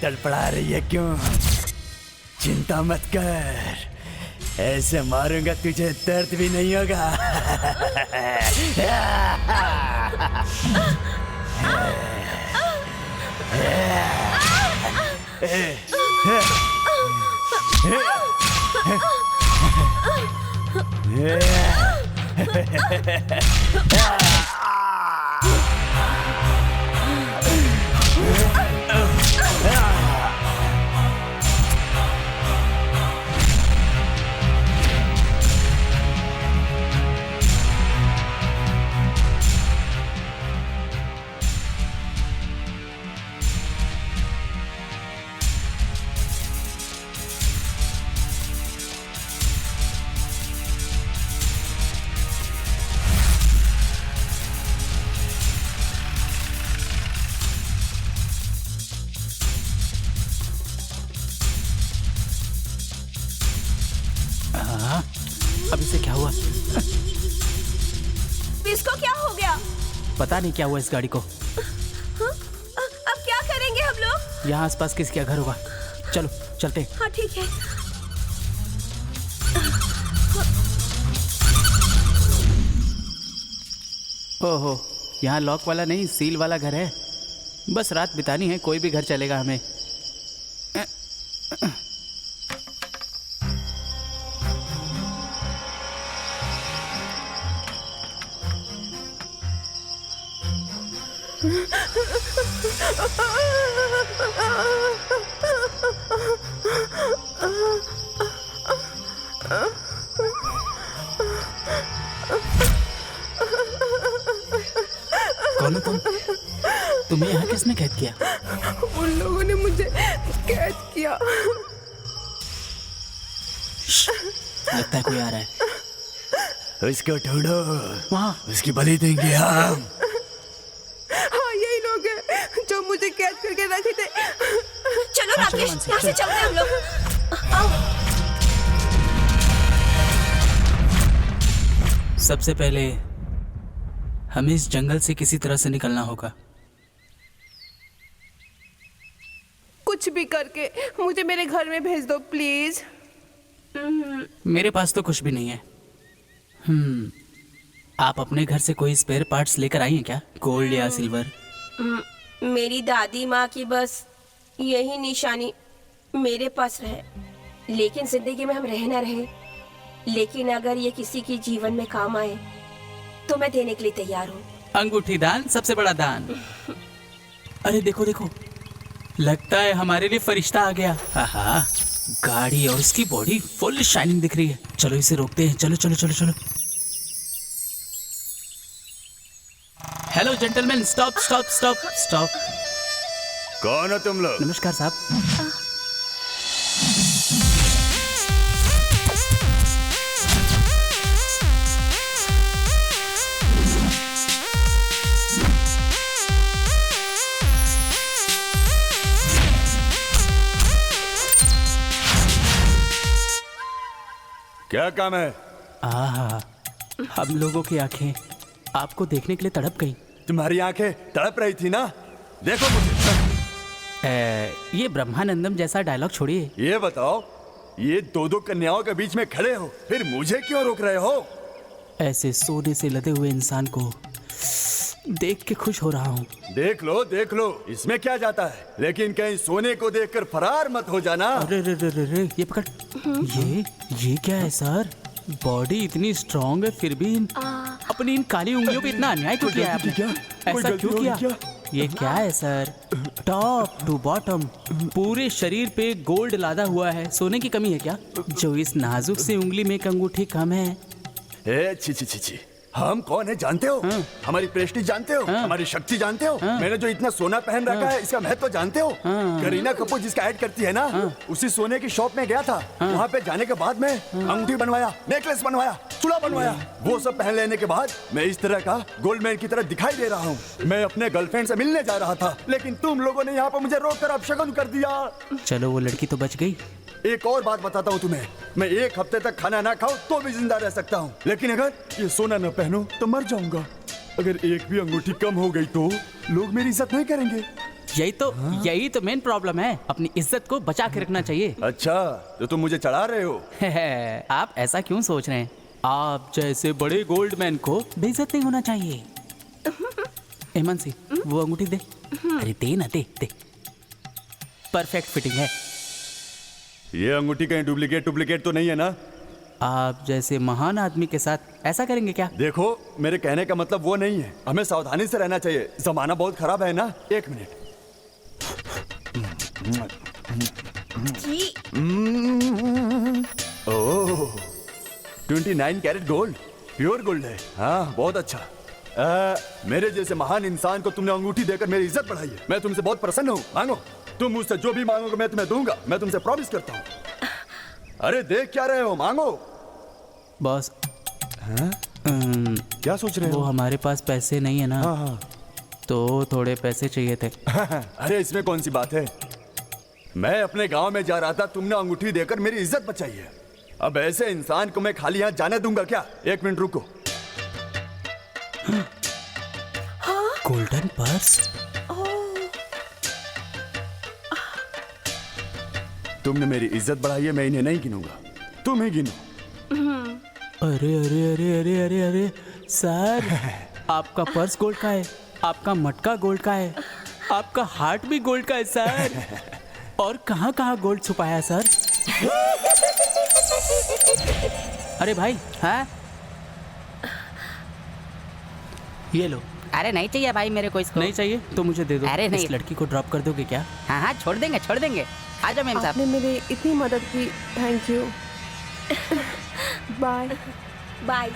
तड़पड़ा रही है क्यों? चिंता मत कर, ऐसे मारूंगा तुझे दर्द भी नहीं होगा। अब इसे क्या हुआ? इसको क्या हो गया? पता नहीं क्या हुआ इस गाड़ी को। अब क्या करेंगे हम लोग? यहाँ आसपास किसका घर होगा? चलो चलते। हाँ ठीक है। ओहो, यहाँ लॉक वाला नहीं सील वाला घर है। बस रात बितानी है, कोई भी घर चलेगा हमें। कौन हो तुम? तुम्हें यहाँ किसने कैद किया? उन लोगों ने मुझे कैद किया। लगता है कोई आ रहा है। उसको ढूंढो, वहाँ उसकी बलि देंगे हम। हाँ यही लोग हैं जो मुझे कैद करके रखे थे। चलो राकेश, यहाँ से चलते हैं हम लोग। आओ। सबसे पहले हमें इस जंगल से किसी तरह से निकलना होगा। कुछ भी करके मुझे मेरे घर में भेज दो प्लीज। मेरे पास तो कुछ भी नहीं है। आप अपने घर से कोई स्पेयर पार्ट्स लेकर आई हैं क्या? गोल्ड या सिल्वर? मेरी दादी माँ की बस यही निशानी मेरे पास रहे। लेकिन जिंदगी में हम रह ना रहे, लेकिन अगर ये किसी की जीवन में काम आए तो मैं देने के लिए तैयार हूँ। अंगूठी दान सबसे बड़ा दान। अरे देखो देखो, लगता है हमारे लिए फरिश्ता आ गया। आहा, गाड़ी और उसकी बॉडी फुल शाइनिंग दिख रही है। चलो इसे रोकते हैं। चलो चलो चलो चलो। Hello gentleman, stop stop stop stop. कौन हो तुम लोग? नमस्कार साहब। क्या काम है? आहा, हम लोगों की आंखें आपको देखने के लिए तड़प गई। तुम्हारी आंखें तड़प रही थी ना? देखो मुझे। ये ब्रह्मानंदम जैसा डायलॉग छोड़िए। ये बताओ, ये दो कन्याओं के बीच में खड़े हो, फिर मुझे क्यों रोक रहे हो? ऐसे सोने से लदे हुए इंसान को देख के खुश हो रहा हूँ। देख लो, इसमें क्या जाता है? लेकिन कहीं सोने को देखकर फरार मत हो जाना। अरे रे रे रे रे, ये पकड़। ये क्या है सर? बॉडी इतनी स्ट्रांग है फिर भी अब अपनी इन काली उंगलियों पे इतना अन्याय क्यों किया है आपने? ऐसा क्यों किया? ये क्या है सर? टॉप टू बॉटम पूरे शरीर पे गोल्ड लादा हुआ है। सोने की कमी है क्या जो इस नाजुक सी उंगली में एक अंगूठी कम है? ए छी छी छी छी, हम कौन है जानते हो? हमारी प्रेस्टीज जानते हो? हमारी शक्ति जानते हो? मैंने जो इतना सोना पहन रखा है इसका महत्व जानते हो? करीना कपूर जिसका ऐड करती है ना, उसी सोने की शॉप में गया था। वहाँ पे जाने के बाद में अंगूठी बनवाया, नेकलेस बनवाया, चूड़ा बनवाया। वो सब पहन लेने के बाद मैं इस तरह का गोल्डमैन की तरह दिखाई दे रहा हूँ। मैं अपने गर्लफ्रेंड से मिलने जा रहा था, लेकिन तुम लोगों ने यहाँ पर मुझे रोक कर अपशगुन कर दिया। चलो वो लड़की तो बच गई। एक और बात बताता हूँ तुम्हें, मैं 1 हफ्ते तक खाना ना खाऊं तो भी जिंदा रह सकता हूँ, लेकिन अगर ये सोना न पहनूं तो मर जाऊंगा। अगर एक भी अंगूठी कम हो गई तो लोग मेरी इज्जत नहीं करेंगे। यही तो मेन प्रॉब्लम है। अपनी इज्जत को बचा के रखना चाहिए। अच्छा, तो तुम मुझे चढ़ा रहे हो? आप ऐसा क्यों सोच रहे हैं? आप जैसे बड़े गोल्डमैन को बेइज्जत नहीं होना चाहिए। हेमंत वो अंगूठी दे। अरे दे ना, दे। परफेक्ट फिटिंग है। ये अंगूठी कहीं डुप्लीकेट तो नहीं है ना? आप जैसे महान आदमी के साथ ऐसा करेंगे क्या? देखो, मेरे कहने का मतलब वो नहीं है। हमें सावधानी से रहना चाहिए। जमाना बहुत खराब है ना। 1 मिनट। ओह, 29 कैरेट गोल्ड, प्योर गोल्ड है। हाँ, बहुत अच्छा। मेरे जैसे महान इंसान को तुमने अंगूठी देकर मेरी इज्जत बढ़ाई है। मैं तुमसे बहुत प्रसन्न हूँ। मांगो, तुम मुझसे जो भी मांगोगे मैं तुम्हें दूंगा। मैं तुमसे प्रॉमिस करता हूँ। अरे देख क्या रहे हो, मांगो। बॉस, क्या सोच रहे वो हो? हमारे पास पैसे नहीं है ना। हाँ। तो थोड़े पैसे चाहिए थे। अरे इसमें कौन सी बात है? मैं अपने गांव में जा रहा था, तुमने अंगूठी देकर मेरी इज्जत बचाई है। अब ऐसे इंसान को मैं खाली हाथ जाने दूंगा क्या? 1 मिनट रुको। Golden purse? तुमने मेरी इज्जत बढ़ाई है, मैं इन्हें नहीं गिनूंगा, तुम ही गिनो। अरे सर, आपका पर्स गोल्ड का है, आपका मटका गोल्ड का है, आपका हार्ट भी गोल्ड का है सर। और कहाँ गोल्ड छुपाया है सर? अरे भाई, हाँ ये लो। अरे नहीं चाहिए भाई मेरे को इसको। नहीं चाहिए तो मुझे दे दो। अरे नहीं। इस लड़की को ड्रॉप कर दोगे क्या? हाँ, छोड़ देंगे। आ जाओ मेम साहब। आपने मेरी इतनी मदद की, thank you. Bye bye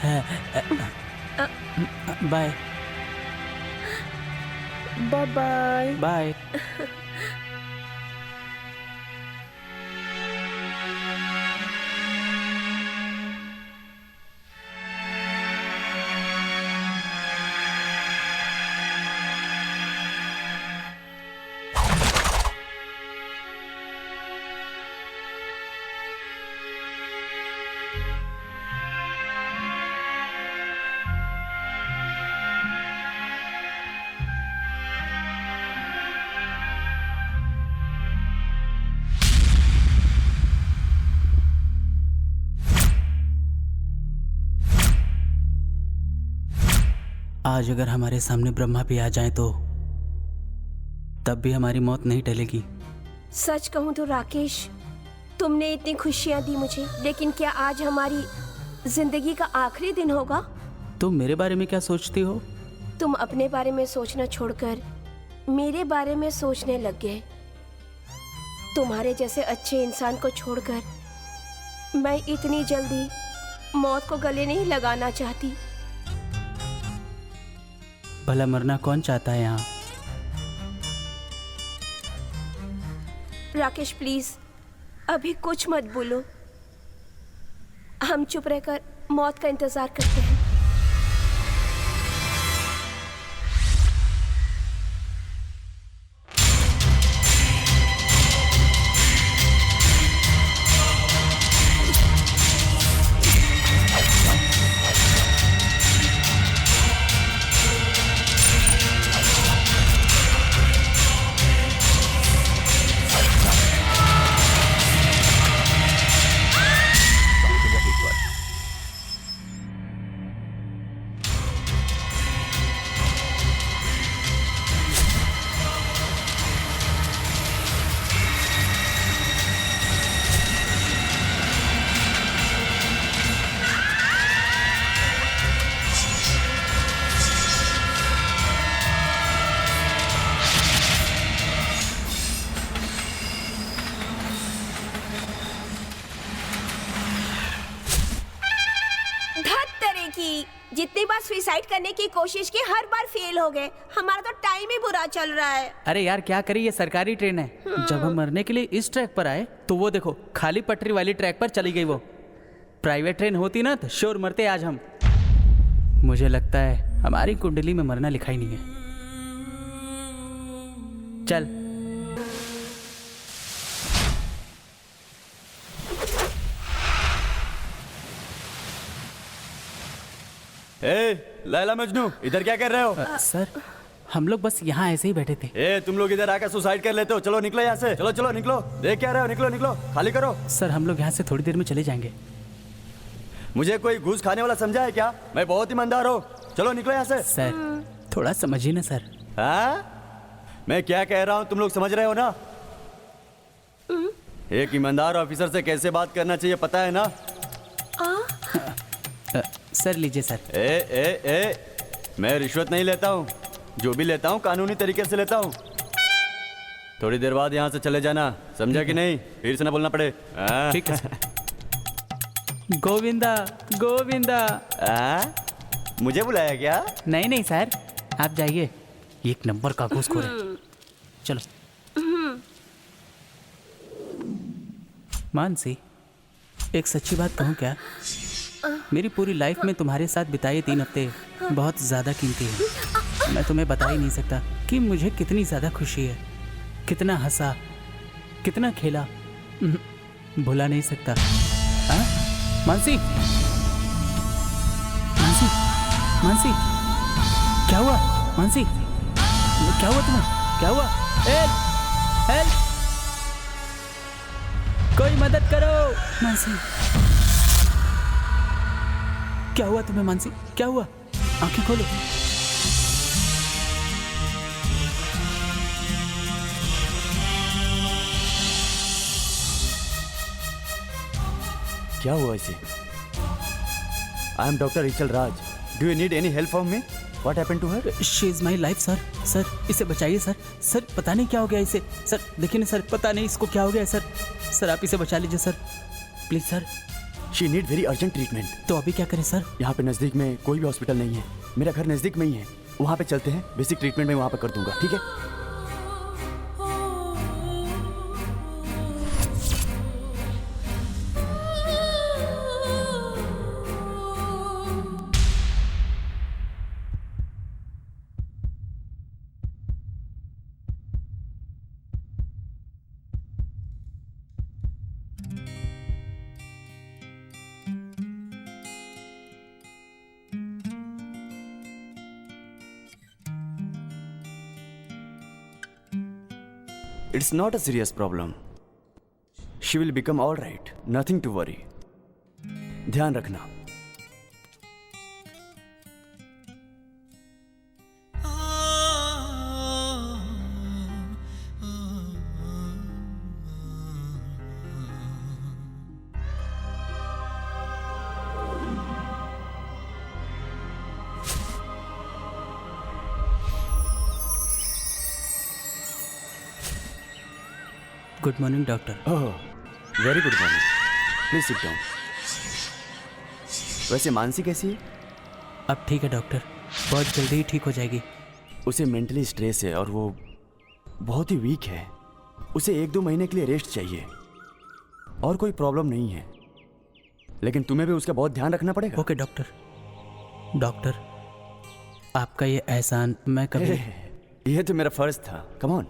bye bye bye. आज अगर हमारे सामने ब्रह्मा भी आ जाए तो तब भी हमारी मौत नहीं टलेगी। सच कहूँ तो राकेश, तुमने इतनी खुशियाँ दी मुझे, लेकिन क्या आज हमारी जिंदगी का आखिरी दिन होगा? तुम मेरे बारे में क्या सोचती हो? तुम अपने बारे में सोचना छोड़कर मेरे बारे में सोचने लग गए। तुम्हारे जैसे अच्छे इंसान को छोड़कर मैं इतनी जल्दी मौत को गले नहीं लगाना चाहती। भला मरना कौन चाहता है यहाँ? राकेश प्लीज अभी कुछ मत बोलो, हम चुप रहकर मौत का इंतजार करते हैं। कि जितनी बार सुसाइड करने की कोशिश की हर बार फेल हो गए। हमारा तो टाइम ही बुरा चल रहा है। अरे यार क्या करें, ये सरकारी ट्रेन है। जब हम मरने के लिए इस ट्रैक पर आए तो वो देखो खाली पटरी वाली ट्रैक पर चली गई। वो प्राइवेट ट्रेन होती ना तो श्योर मरते आज हम। मुझे लगता है हमारी कुंडली में मरना लिखा ही नहीं है। चल ए लैला मजनू, इधर क्या कर रहे हो? सर हम लोग बस यहाँ ऐसे ही बैठे थे। ए तुम लोग इधर आकर सुसाइड कर लेते हो। चलो निकलो यहाँ से, चलो चलो निकलो। देख क्या रहे हो, निकलो निकलो, खाली करो। सर हम लोग यहाँ से थोड़ी देर में चले जाएंगे। मुझे कोई घूस खाने वाला समझा है क्या? मैं बहुत ईमानदार हूँ। चलो निकलो यहाँ से। सर थोड़ा समझिए ना सर। हाँ, मैं क्या कह रहा हूँ तुम लोग समझ रहे हो ना? एक ईमानदार ऑफिसर से कैसे बात करना चाहिए पता है ना? सर लीजिए सर। ए ए ए मैं रिश्वत नहीं लेता हूँ। जो भी लेता हूँ कानूनी तरीके से लेता हूँ। थोड़ी देर बाद यहाँ से चले जाना, समझा कि नहीं? फिर से ना बोलना पड़े। ठीक है सर। गोविंदा गोविंदा। मुझे बुलाया क्या? नहीं नहीं सर, आप जाइए। एक नंबर का घूसखोर है। चलो। मानसी, एक सच्ची बात कहूँ क्या? मेरी पूरी लाइफ में तुम्हारे साथ बिताए 3 हफ्ते बहुत ज़्यादा कीमती है। मैं तुम्हें बता ही नहीं सकता कि मुझे कितनी ज़्यादा खुशी है। कितना हंसा, कितना खेला, भुला नहीं सकता। मानसी, मानसी, मानसी, क्या हुआ? मानसी, क्या हुआ तुम्हें? क्या हुआ? हेल्प, हेल्प, कोई मदद करो। मानसी, क्या हुआ तुम्हें? मानसी, क्या हुआ? आंखें खोलो। क्या हुआ इसे? I am doctor Rachel Raj. Do you need any help from me? What happened to her? She is my life sir. Sir इसे बचाइए सर। सर पता नहीं क्या हो गया इसे। सर देखिए ना सर, पता नहीं इसको क्या हो गया सर। सर आप इसे बचा लीजिए sir, please sir. She need very urgent treatment. तो अभी क्या करें सर? यहाँ पे नजदीक में कोई भी हॉस्पिटल नहीं है। मेरा घर नजदीक में ही है, वहाँ पे चलते हैं। बेसिक ट्रीटमेंट मैं वहाँ पे कर दूंगा, ठीक है? It's not a serious problem. She will become all right. Nothing to worry. ध्यान रखना। Good morning doctor. Oh, very good morning. Please sit down. वैसे मानसी कैसी है? अब ठीक है डॉक्टर, बहुत जल्दी ही ठीक हो जाएगी। उसे मेंटली स्ट्रेस है और वो बहुत ही वीक है। उसे 1-2 महीने के लिए रेस्ट चाहिए और कोई प्रॉब्लम नहीं है, लेकिन तुम्हें भी उसका बहुत ध्यान रखना पड़ेगा। Okay doctor. डॉक्टर आपका ये एहसान मैं कभी ये तो मेरा फर्ज था। Come on.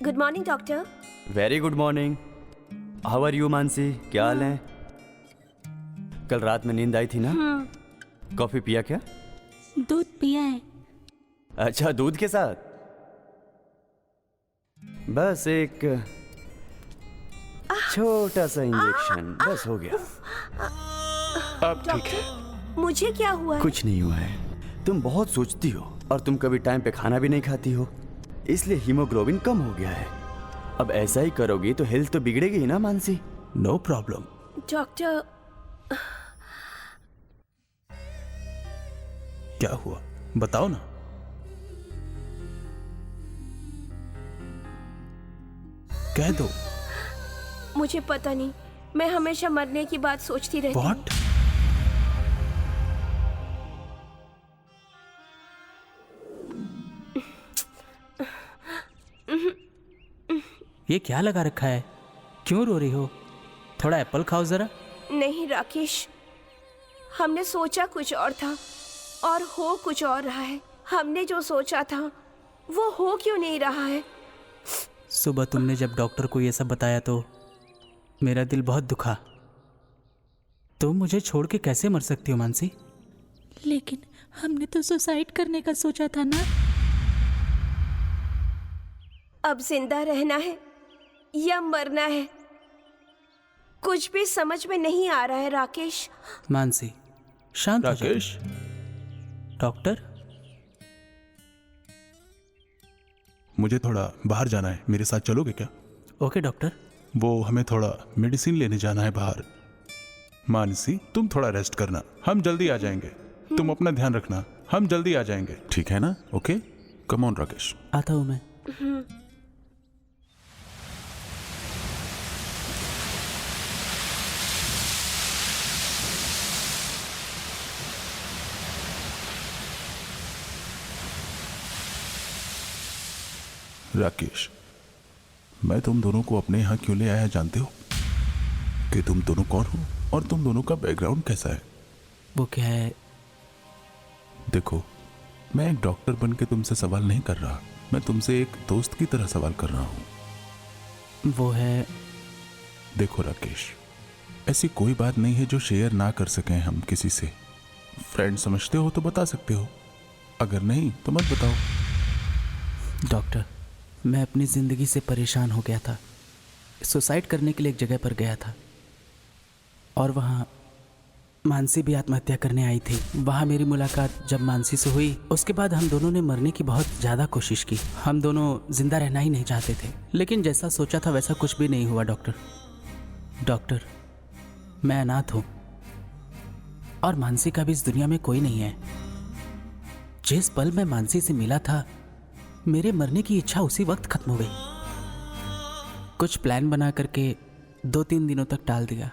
Good morning doctor. Very good morning. How are you Mansi? क्या हाल है? कल रात में नींद आई थी ना? कॉफी पिया क्या? दूध पिया है। अच्छा, दूध के साथ? बस एक छोटा सा इंजेक्शन, बस हो गया। अब ठीक है। मुझे क्या हुआ? कुछ नहीं हुआ है। तुम बहुत सोचती हो और तुम कभी टाइम पे खाना भी नहीं खाती हो, इसलिए हीमोग्लोबिन कम हो गया है। अब ऐसा ही करोगी तो हेल्थ तो बिगड़ेगी ही ना मानसी। No problem. डॉक्टर क्या हुआ बताओ ना। कह दो। मुझे पता नहीं, मैं हमेशा मरने की बात सोचती रहती हूँ। व्हाट? ये क्या लगा रखा है? क्यों रो रही हो? थोड़ा एप्पल खाओ जरा। नहीं राकेश, हमने सोचा कुछ और था और हो कुछ और रहा है। हमने जो सोचा था वो हो क्यों नहीं रहा है? सुबह तुमने जब डॉक्टर को ये सब बताया तो मेरा दिल बहुत दुखा। तुम मुझे छोड़ के कैसे मर सकती हो मानसी? लेकिन हमने तो सुसाइड करने का सोचा था ना। अब जिंदा रहना है या मरना है, कुछ भी समझ में नहीं आ रहा है राकेश। मानसी शांत हो जाओ। राकेश, डॉक्टर, मुझे थोड़ा बाहर जाना है, मेरे साथ चलोगे क्या? Okay doctor. वो हमें थोड़ा मेडिसिन लेने जाना है बाहर। मानसी, तुम थोड़ा रेस्ट करना, हम जल्दी आ जाएंगे। तुम अपना ध्यान रखना, हम जल्दी आ जाएंगे, ठीक है ना? Okay, come on Rakesh. आता हूँ मैं। राकेश, मैं तुम दोनों को अपने यहाँ क्यों ले आया जानते हो? कि तुम दोनों कौन हो और तुम दोनों का बैकग्राउंड कैसा है। वो क्या है? देखो, मैं एक डॉक्टर बन के तुमसे सवाल नहीं कर रहा, मैं तुमसे एक दोस्त की तरह सवाल कर रहा हूँ। वो है, देखो राकेश, ऐसी कोई बात नहीं है जो शेयर ना कर सकें हम किसी से। फ्रेंड समझते हो तो बता सकते हो, अगर नहीं तो मत बताओ। डॉक्टर, मैं अपनी ज़िंदगी से परेशान हो गया था। सुसाइड करने के लिए एक जगह पर गया था और वहाँ मानसी भी आत्महत्या करने आई थी। वहाँ मेरी मुलाकात जब मानसी से हुई, उसके बाद हम दोनों ने मरने की बहुत ज़्यादा कोशिश की। हम दोनों जिंदा रहना ही नहीं चाहते थे, लेकिन जैसा सोचा था वैसा कुछ भी नहीं हुआ। डॉक्टर, मैं अनाथ हूँ और मानसी का भी इस दुनिया में कोई नहीं है। जिस पल मैं मानसी से मिला था, मेरे मरने की इच्छा उसी वक्त खत्म हो गई। कुछ प्लान बना करके 2-3 दिनों तक टाल दिया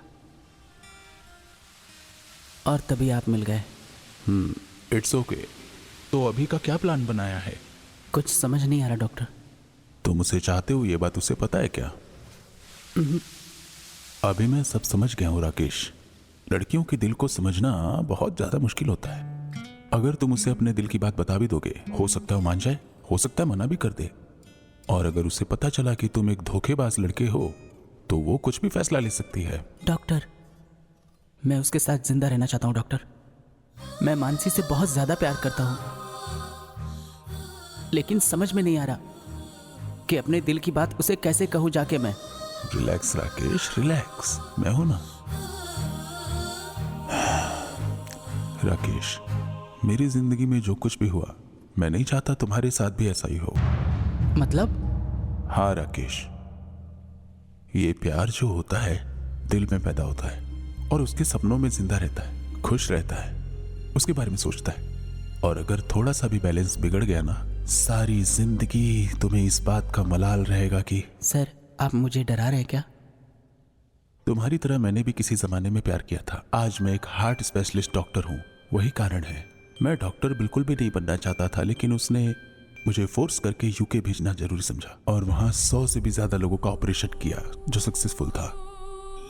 और तभी आप मिल गए। It's okay. तो अभी का क्या प्लान बनाया है? कुछ समझ नहीं आ रहा डॉक्टर। तुम उसे चाहते हो, ये बात उसे पता है क्या? अभी मैं सब समझ गया हूँ राकेश। लड़कियों के दिल को समझना बहुत ज्यादा मुश्किल होता है। अगर तुम उसे अपने दिल की बात बता भी दोगे, हो सकता है वो मान जाए, हो सकता है मना भी कर दे। और अगर उसे पता चला कि तुम एक धोखेबाज लड़के हो तो वो कुछ भी फैसला ले सकती है। डॉक्टर, मैं उसके साथ जिंदा रहना चाहता हूँ डॉक्टर। मैं मानसी से बहुत ज्यादा प्यार करता हूँ, लेकिन समझ में नहीं आ रहा कि अपने दिल की बात उसे कैसे कहूँ जाके मैं। रिलैक्स राकेश, रिलैक्स, मैं हूं ना। राकेश, मेरी जिंदगी में जो कुछ भी हुआ, मैं नहीं चाहता तुम्हारे साथ भी ऐसा ही हो। मतलब? हाँ राकेश, ये प्यार जो होता है दिल में पैदा होता है और उसके सपनों में जिंदा रहता है, खुश रहता है, उसके बारे में सोचता है। और अगर थोड़ा सा भी बैलेंस बिगड़ गया ना, सारी जिंदगी तुम्हें इस बात का मलाल रहेगा कि सर, आप मुझे डरा रहे हैं क्या? तुम्हारी तरह मैंने भी किसी जमाने में प्यार किया था। आज मैं एक हार्ट स्पेशलिस्ट डॉक्टर हूँ, वही कारण है। मैं डॉक्टर बिल्कुल भी नहीं बनना चाहता था, लेकिन उसने मुझे फोर्स करके यूके भेजना जरूरी समझा और वहां 100 से भी ज्यादा लोगों का ऑपरेशन किया जो सक्सेसफुल था।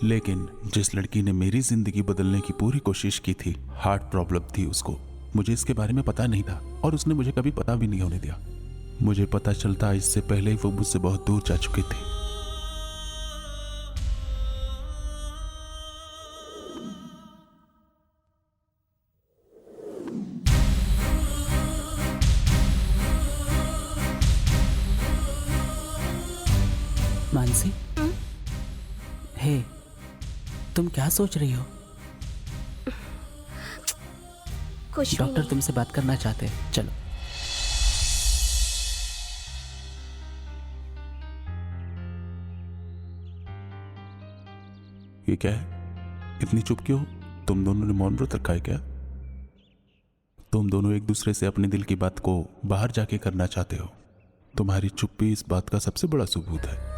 लेकिन जिस लड़की ने मेरी जिंदगी बदलने की पूरी कोशिश की थी, हार्ट प्रॉब्लम थी उसको। मुझे इसके बारे में पता नहीं था और उसने मुझे कभी पता भी नहीं होने दिया। मुझे पता चलता इससे पहले ही वो मुझसे बहुत दूर जा चुकी थी। मानसी, हे, तुम क्या सोच रही हो? कुछ भी डॉक्टर नहीं। तुमसे बात करना चाहते हैं, चलो। ये क्या है? इतनी चुप क्यों? तुम दोनों ने मौन व्रत रखा है क्या? तुम दोनों एक दूसरे से अपने दिल की बात को बाहर जाके करना चाहते हो। तुम्हारी चुप्पी इस बात का सबसे बड़ा सबूत है।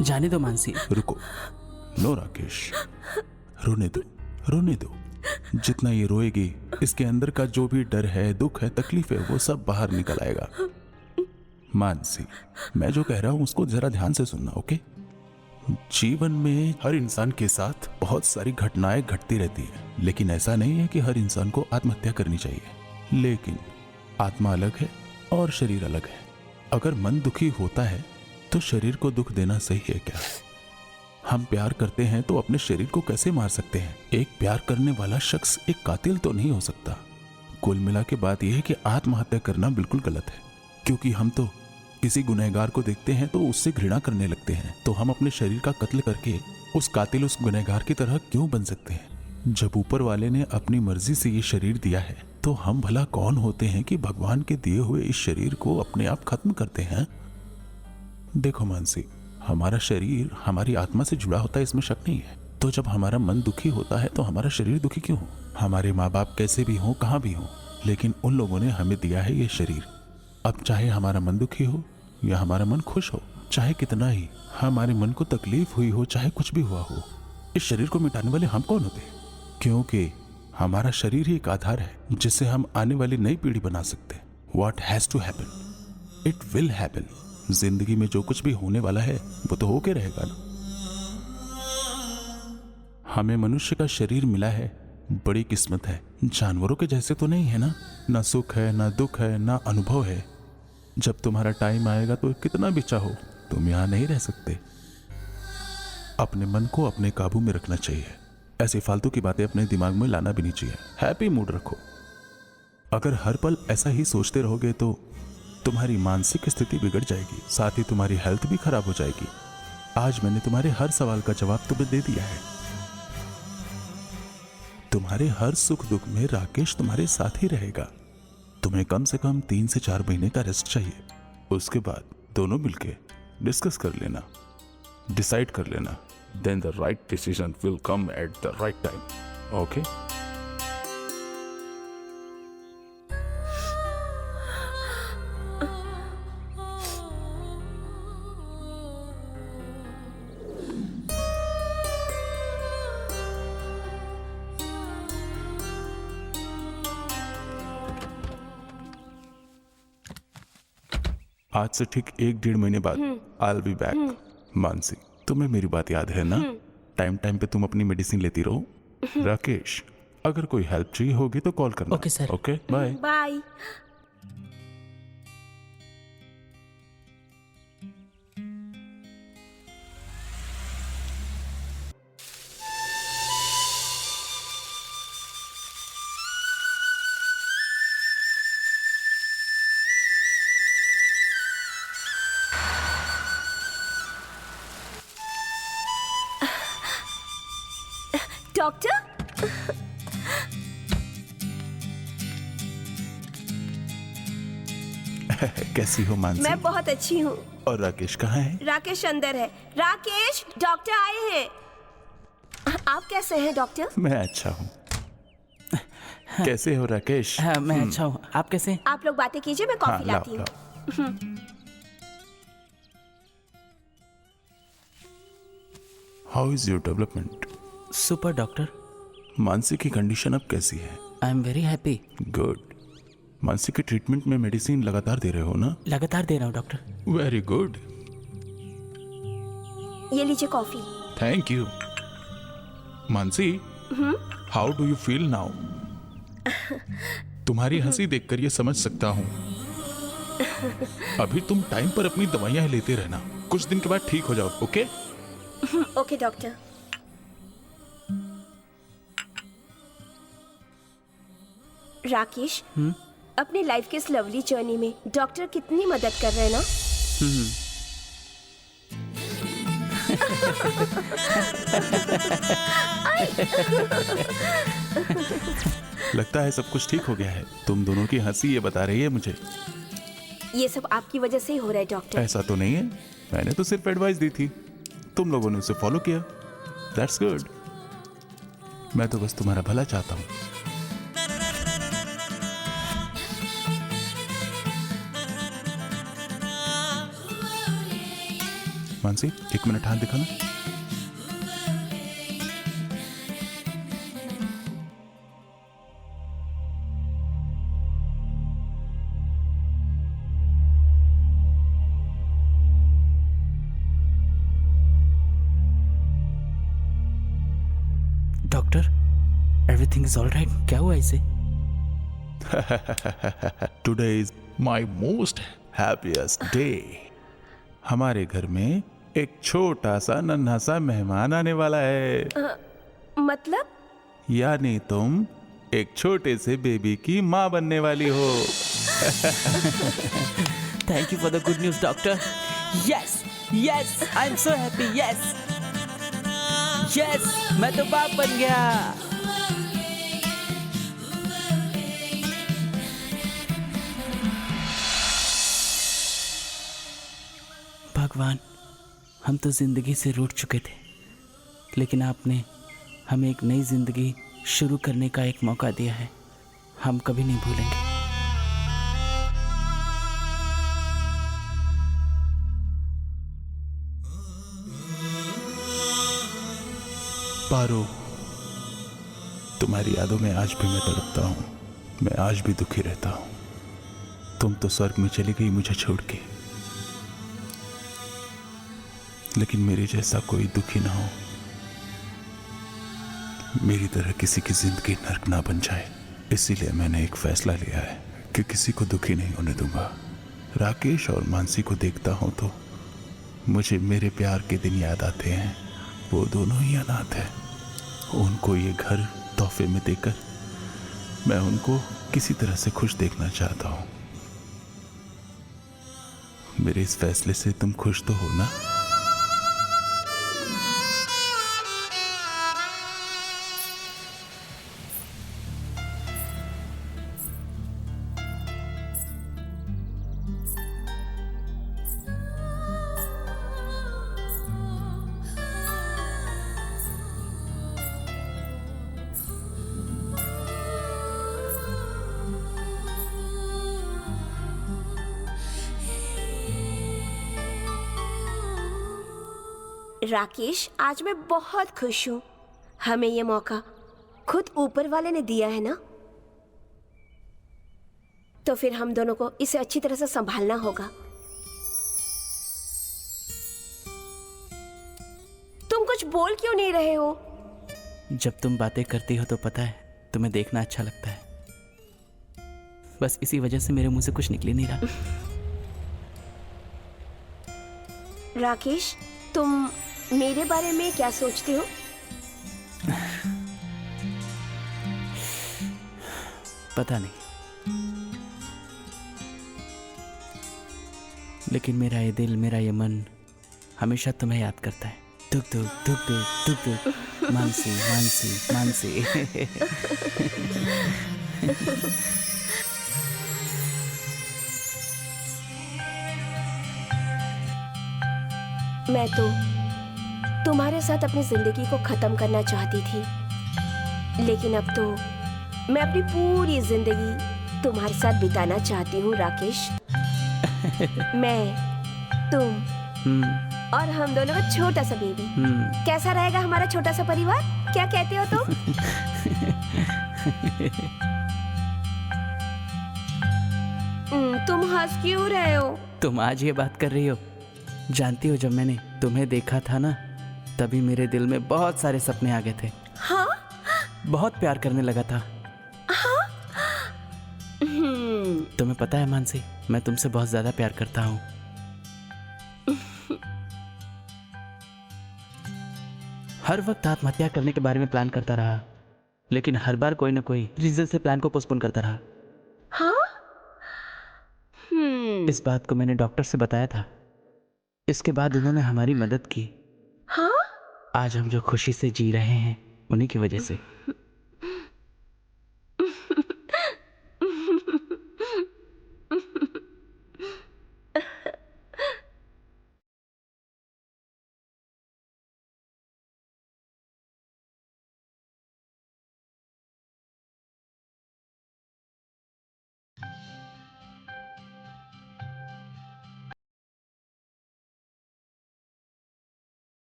जाने दो मानसी। रुको, नो राकेश, रोने दो, रोने दो। जितना ये रोएगी, इसके अंदर का जो भी डर है, दुख है, तकलीफ है, वो सब बाहर निकल आएगा। मानसी, मैं जो कह रहा हूं उसको जरा ध्यान से सुनना, ओके? जीवन में हर इंसान के साथ बहुत सारी घटनाएं घटती रहती है, लेकिन ऐसा नहीं है कि हर इंसान को आत्महत्या करनी चाहिए। लेकिन आत्मा अलग है और शरीर अलग है। अगर मन दुखी होता है तो शरीर को दुख देना सही है क्या? हम प्यार करते हैं तो अपने शरीर को कैसे मार सकते हैं? एक प्यार करने वाला शख्स एक कातिल तो नहीं हो सकता। कुल मिला के बात यह है कि आत्महत्या करना बिल्कुल गलत है, क्योंकि हम तो किसी गुनहगार को देखते हैं तो उससे घृणा करने लगते हैं। तो हम अपने शरीर का कत्ल करके उस कातिल, उस गुनहगार की तरह क्यों बन सकते हैं? जब ऊपर वाले ने अपनी मर्जी से ये शरीर दिया है, तो हम भला कौन होते हैं कि भगवान के दिए हुए इस शरीर को अपने आप खत्म करते हैं? देखो मानसी, हमारा शरीर हमारी आत्मा से जुड़ा होता है, इसमें शक नहीं है। तो जब हमारा मन दुखी होता है तो हमारा शरीर दुखी क्यों हो? हमारे माँ बाप कैसे भी हों, कहाँ भी हों, लेकिन उन लोगों ने हमें दिया है ये शरीर। अब चाहे हमारा मन दुखी हो या हमारा मन खुश हो, चाहे कितना ही हमारे मन को तकलीफ हुई हो, चाहे कुछ भी हुआ हो, इस शरीर को मिटाने वाले हम कौन होते हैं? क्योंकि हमारा शरीर ही एक आधार है जिससे हम आने वाली नई पीढ़ी बना सकते हैं। What has to happen, it will happen। जिंदगी में जो कुछ भी होने वाला है वो तो होके रहेगा ना। हमें मनुष्य का शरीर मिला है, बड़ी किस्मत है। जानवरों के जैसे तो नहीं है ना सुख है, ना दुख है, ना अनुभव है। जब तुम्हारा टाइम आएगा तो कितना भी चाहो तुम यहां नहीं रह सकते। अपने मन को अपने काबू में रखना चाहिए। ऐसी फालतू की बातें अपने दिमाग में लाना भी नहीं चाहिए। हैप्पी मूड रखो। अगर हर पल ऐसा ही सोचते रहोगे तो तुम्हारी मानसिक स्थिति बिगड़ जाएगी, साथ ही तुम्हारी हेल्थ भी खराब हो जाएगी। आज मैंने तुम्हारे हर सवाल का जवाब तुम्हें दे दिया है। तुम्हारे हर सुख दुख में राकेश तुम्हारे साथ ही रहेगा। तुम्हें कम से कम 3 से 4 महीने का रेस्ट चाहिए। उसके बाद दोनों मिलके डिस्कस कर लेना, डिसाइड कर लेना। Then the right decision will come at the right time. Okay? आज से ठीक 1-1.5 महीने बाद I'll be back। मानसी, तुम्हें मेरी बात याद है ना? टाइम टाइम पे तुम अपनी मेडिसिन लेती रहो। राकेश, अगर कोई हेल्प चाहिए होगी तो कॉल करना। Okay sir. Okay, bye bye. Doctor, कैसी हो मानसी? मैं बहुत अच्छी हूँ। और राकेश कहाँ है? राकेश अंदर है। राकेश, डॉक्टर आए हैं। आप कैसे हैं डॉक्टर? मैं अच्छा हूँ। कैसे हो राकेश? हाँ, मैं अच्छा हूँ। आप कैसे? आप लोग बातें कीजिए, मैं कॉफी हाँ, लाती हूँ। How is your development? Super doctor. Mansi की कंडीशन अब कैसी है? I am very happy. Good. Mansi के ट्रीटमेंट में मेडिसिन लगातार दे रहे हो ना? लगातार दे रहा हूँ डॉक्टर। Very good. ये लीजिए coffee. Thank you. Mansi, how do you feel now? तुम्हारी हंसी देखकर ये समझ सकता हूँ। अभी तुम टाइम पर अपनी दवाइयां लेते रहना, कुछ दिन के बाद ठीक हो जाओ। ओके? Okay doctor. राकेश, अपनी लाइफ के इस लवली जर्नी में डॉक्टर कितनी मदद कर रहे हैं ना? लगता है सब कुछ ठीक हो गया है। तुम दोनों की हंसी ये बता रही है मुझे। ये सब आपकी वजह से ही हो रहा है डॉक्टर। ऐसा तो नहीं है, मैंने तो सिर्फ एडवाइस दी थी, तुम लोगों ने उसे फॉलो किया। That's good. मैं तो बस तुम्हारा भला चाहता हूँ। मानसी 1 मिनट हाथ दिखाना। Doctor, everything is alright? क्या हुआ इसे? Today is my most happiest day. हमारे घर में एक छोटा सा नन्हा सा मेहमान आने वाला है। मतलब? यानी तुम एक छोटे से बेबी की माँ बनने वाली हो। Thank you for the good news doctor. Yes yes, I am so happy. Yes yes, मैं तो बाप बन गया। भगवान, हम तो जिंदगी से रूठ चुके थे, लेकिन आपने हमें एक नई जिंदगी शुरू करने का एक मौका दिया है। हम कभी नहीं भूलेंगे। पारो, तुम्हारी यादों में आज भी मैं तड़पता हूं। मैं आज भी दुखी रहता हूं। तुम तो स्वर्ग में चली गई मुझे छोड़ के, लेकिन मेरे जैसा कोई दुखी ना हो, मेरी तरह किसी की जिंदगी नर्क ना बन जाए। इसीलिए मैंने एक फैसला लिया है कि किसी को दुखी नहीं होने दूंगा। राकेश और मानसी को देखता हूं तो मुझे मेरे प्यार के दिन याद आते हैं। वो दोनों ही अनाथ हैं। उनको ये घर तोहफे में देकर मैं उनको किसी तरह से खुश देखना चाहता हूं। मेरे इस फैसले से तुम खुश तो हो ना? राकेश, आज मैं बहुत खुश हूँ। हमें ये मौका खुद ऊपर वाले ने दिया है ना, तो फिर हम दोनों को इसे अच्छी तरह से संभालना होगा। तुम कुछ बोल क्यों नहीं रहे हो? जब तुम बातें करती हो तो पता है तुम्हें देखना अच्छा लगता है। बस इसी वजह से मेरे मुंह से कुछ निकल ही नहीं रहा। राकेश, तुम मेरे बारे में क्या सोचते हो? पता नहीं, लेकिन मेरा ये दिल, मेरा ये मन हमेशा तुम्हें याद करता है। दुख दुख दुख दुख दुख दुख, मानसी मानसी मानसी। मैं तो तुम्हारे साथ अपनी जिंदगी को खत्म करना चाहती थी, लेकिन अब तो मैं अपनी पूरी जिंदगी तुम्हारे साथ बिताना चाहती हूँ राकेश। मैं, तुम और हम दोनों का छोटा सा बेबी। कैसा रहेगा हमारा छोटा सा परिवार? क्या कहते हो तुम? तुम हंस क्यों रहे हो? तुम आज ये बात कर रही हो? जानती हो, जब मैंने तुम्हें देखा था ना, तभी मेरे दिल में बहुत सारे सपने आ गए थे। हाँ? बहुत प्यार करने लगा था। हाँ? तुम्हें पता है मानसी, मैं तुमसे बहुत ज्यादा प्यार करता हूँ। हर वक्त आत्महत्या करने के बारे में प्लान करता रहा, लेकिन हर बार कोई ना कोई रीजन से प्लान को पोस्टपोन करता रहा। हाँ? इस बात को मैंने डॉक्टर से बताया था। इसके बाद उन्होंने हमारी मदद की। हाँ? आज हम जो खुशी से जी रहे हैं, उन्हीं की वजह से।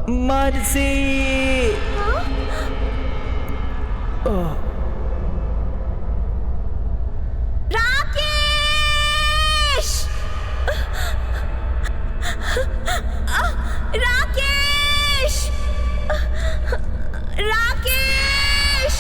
मानसी राकेश! राकेश! राकेश!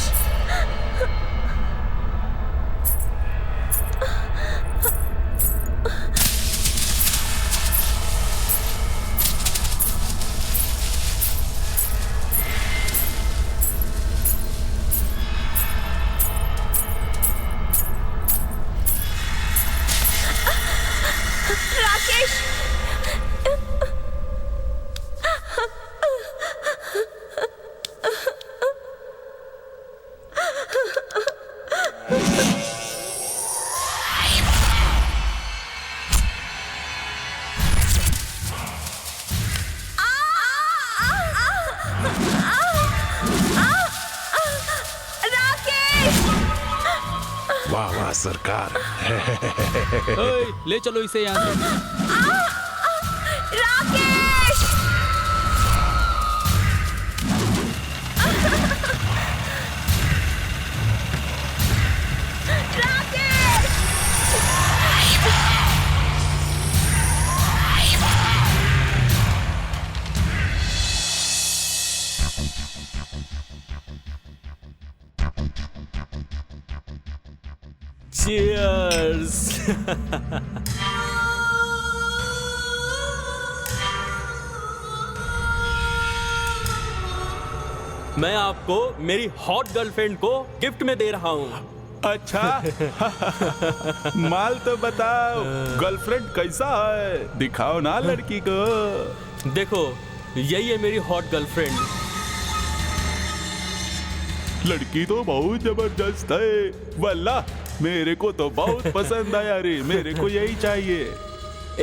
राकेश! वाह वाह सरकार। ओए, ले चलो इसे यहाँ से। राकेश! Cheers! मैं आपको मेरी हॉट गर्लफ्रेंड को गिफ्ट में दे रहा हूँ। अच्छा माल तो बताओ, गर्लफ्रेंड कैसा है? दिखाओ ना लड़की को। देखो, यही है मेरी हॉट गर्लफ्रेंड। लड़की तो बहुत जबरदस्त है, वल्लाह मेरे को तो बहुत पसंद आया रे, मेरे को यही चाहिए।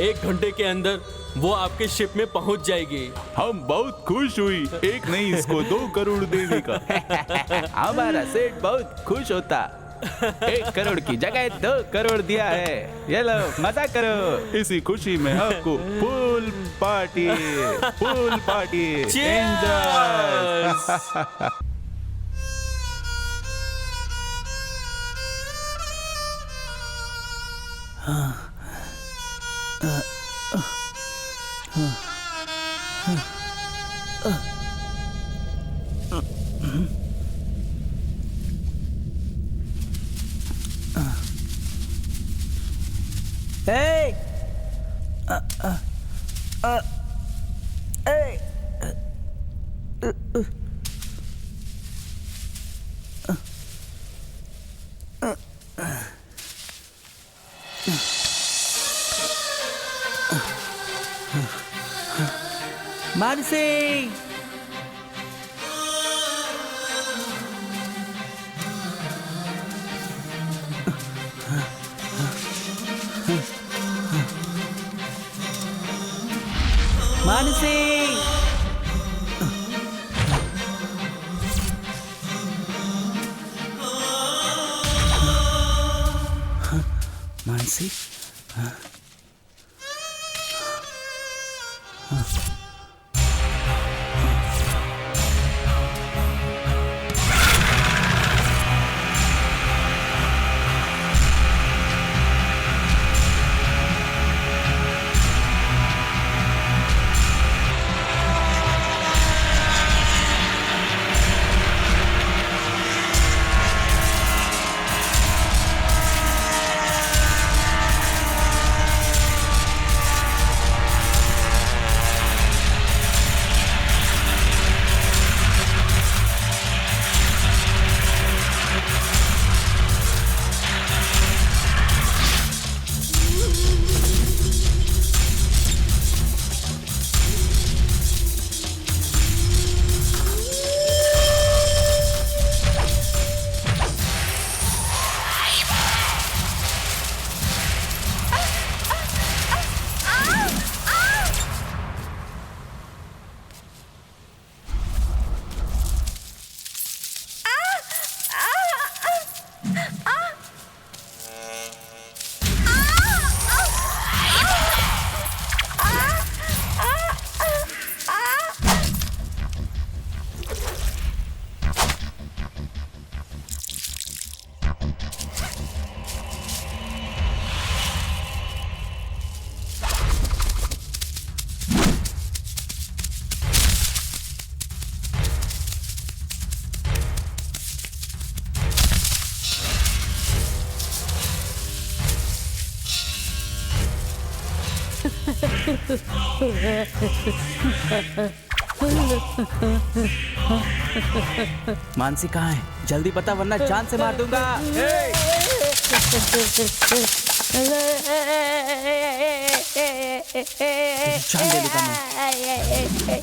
1 घंटे के अंदर वो आपके शिप में पहुंच जाएगी। हम बहुत खुश हुई, एक नहीं इसको 2 करोड़ देने का। हमारा सेठ बहुत खुश होता। 1 करोड़ की जगह 2 करोड़ दिया है। ये लो मजा करो। इसी खुशी में आपको full party, full party. Cheers! Hey! Hey! Mansi! Mansi! Mansi? Mansi कहाँ है? जल्दी बता वरना जान से मार दूंगा। जान ले लूंगा मैं।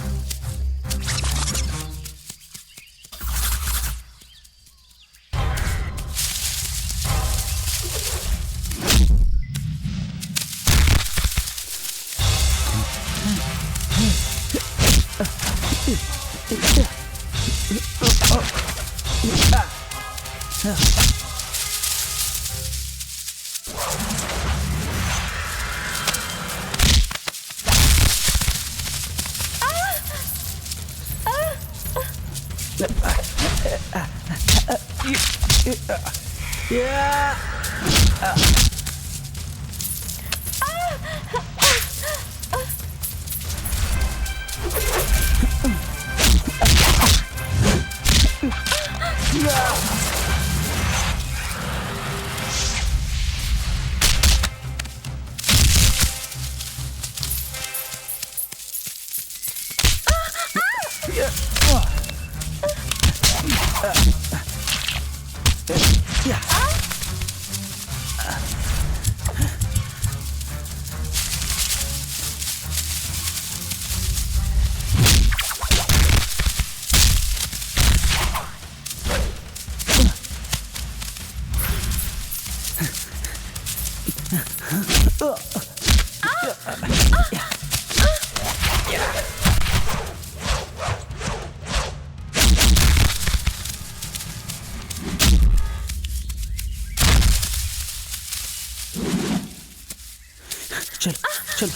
चल चल।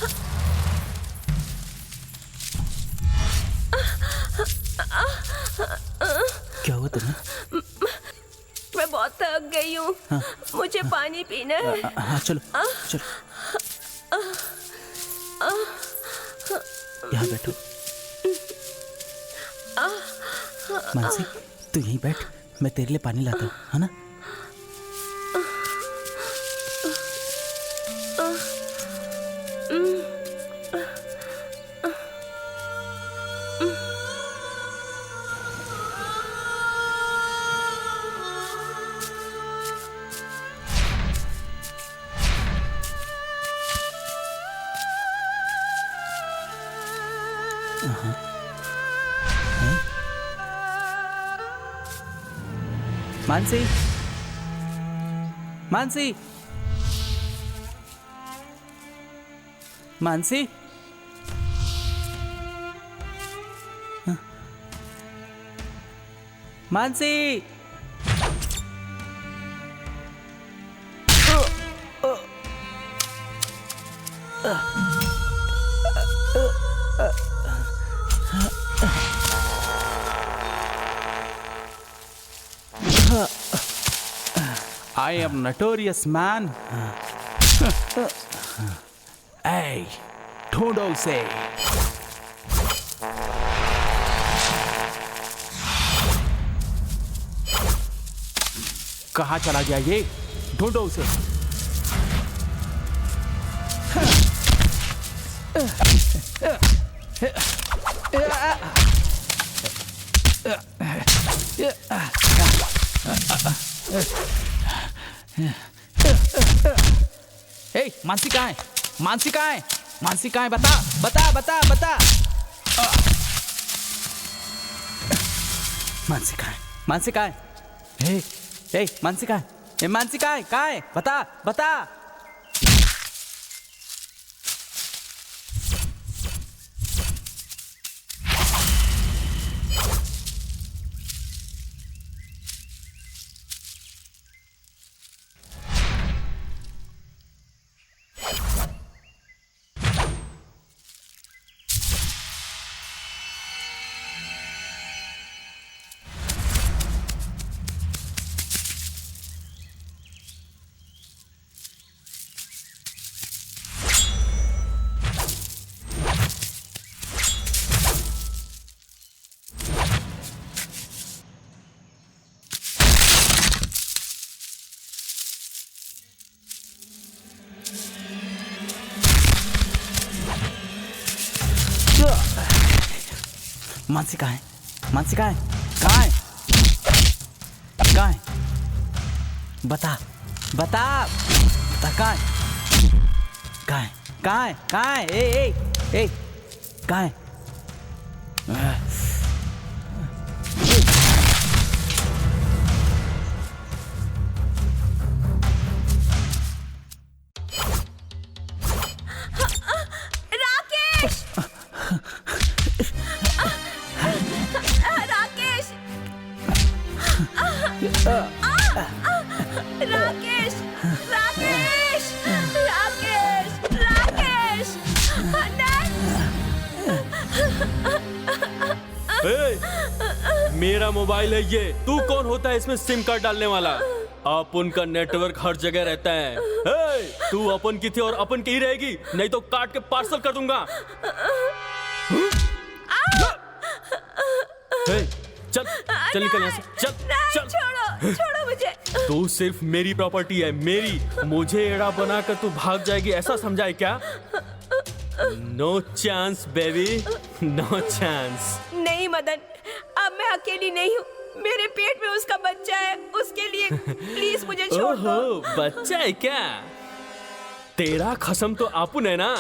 क्या हुआ तुम्हें? मैं बहुत थक गई हूँ। हाँ। मुझे पानी पीना है। हाँ चलो चलो, यहाँ बैठो। मानसी तू यहीं बैठ, मैं तेरे लिए पानी लाता हूँ, है ना? मानसी मानसी मानसी, हाँ? Mansi I am notorious man. Hey, ढूंढो उसे। कहाँ चला गया ये? ढूंढो उसे। ए, मानसी कहाँ है? मानसी कहाँ है? मानसी कहाँ है? बता बता बता बता। मानसी कहाँ है? मानसी कहाँ है? ए, मानसी कहाँ है? ए, मानसी कहाँ है? कहाँ है? बता बता। मानसी कहाँ है? मानसी कहाँ है? कहाँ है? कहाँ है? बता बता बता, कहाँ है? कहाँ है? कहाँ है? कहाँ है? ए कहाँ है? राकेश! राकेश! राकेश! राकेश! राकेश! राकेश! मेरा मोबाइल है ये। तू कौन होता है इसमें सिम कार्ड डालने वाला? अपन का नेटवर्क हर जगह रहता है। तू अपन की थी और अपन की ही रहेगी, नहीं तो काट के पार्सल कर दूंगा। चल चल निकल यहाँ से, चल चल। छोड़ो मुझे। तू सिर्फ मेरी प्रॉपर्टी है, मेरी। मुझे एड़ा बनाकर तू भाग जाएगी ऐसा समझा है क्या? No chance baby, no chance. नहीं मदन, अब मैं अकेली नहीं हूँ। मेरे पेट में उसका बच्चा है, उसके लिए प्लीज मुझे छोड़ दो। ओहो, बच्चा है क्या? तेरा खसम तो आपुन है ना,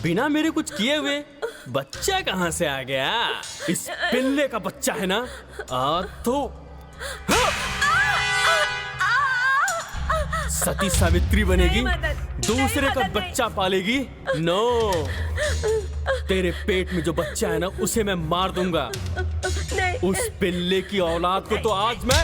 बिना मेरे कुछ किए हुए बच्चा कहाँ से आ गया? इस पिल्ले का बच्चा है ना? तो सती सावित्री बनेगी, दूसरे का बच्चा पालेगी। नो, तेरे पेट में जो बच्चा है ना, उसे मैं मार दूंगा। उस पिल्ले की औलाद को तो आज मैं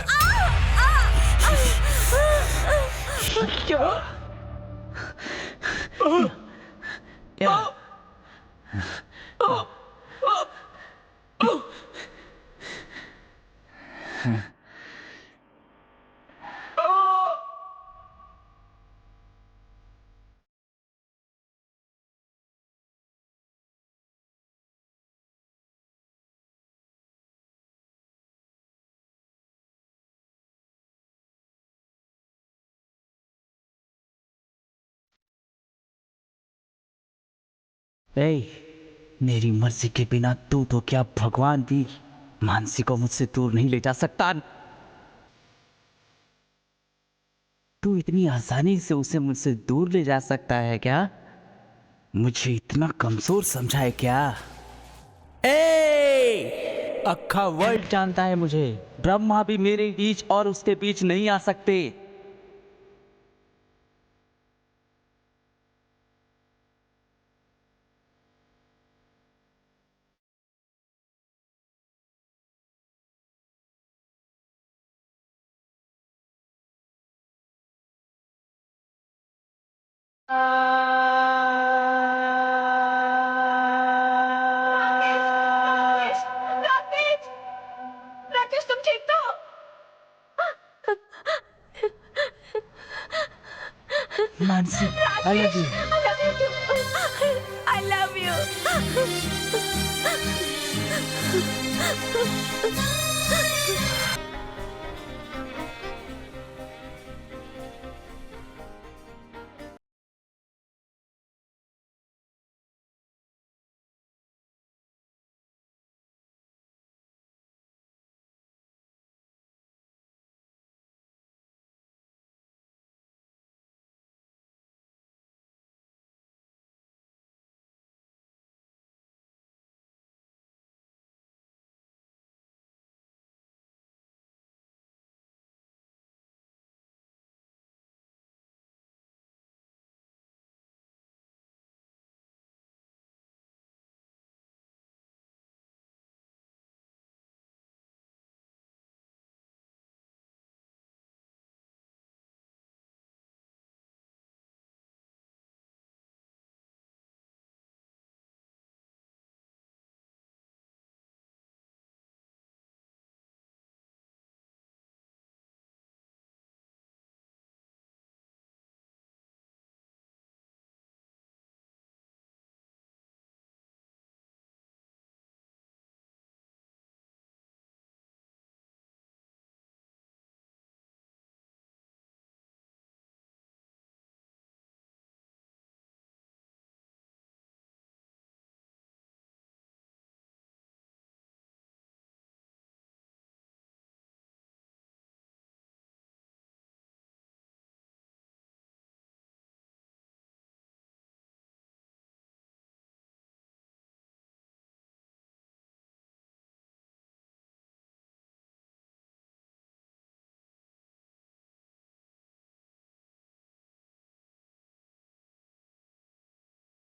मेरी मर्जी के बिना तू तो क्या भगवान भी मानसी को मुझसे दूर नहीं ले जा सकता। तू इतनी आसानी से उसे मुझसे दूर ले जा सकता है क्या? मुझे इतना कमजोर समझा है क्या? अक्खा वर्ल्ड जानता है मुझे। ब्रह्मा भी मेरे बीच और उसके बीच नहीं आ सकते। राकेश, तुम ठीक तो हो? Mansi, I love you. I love you.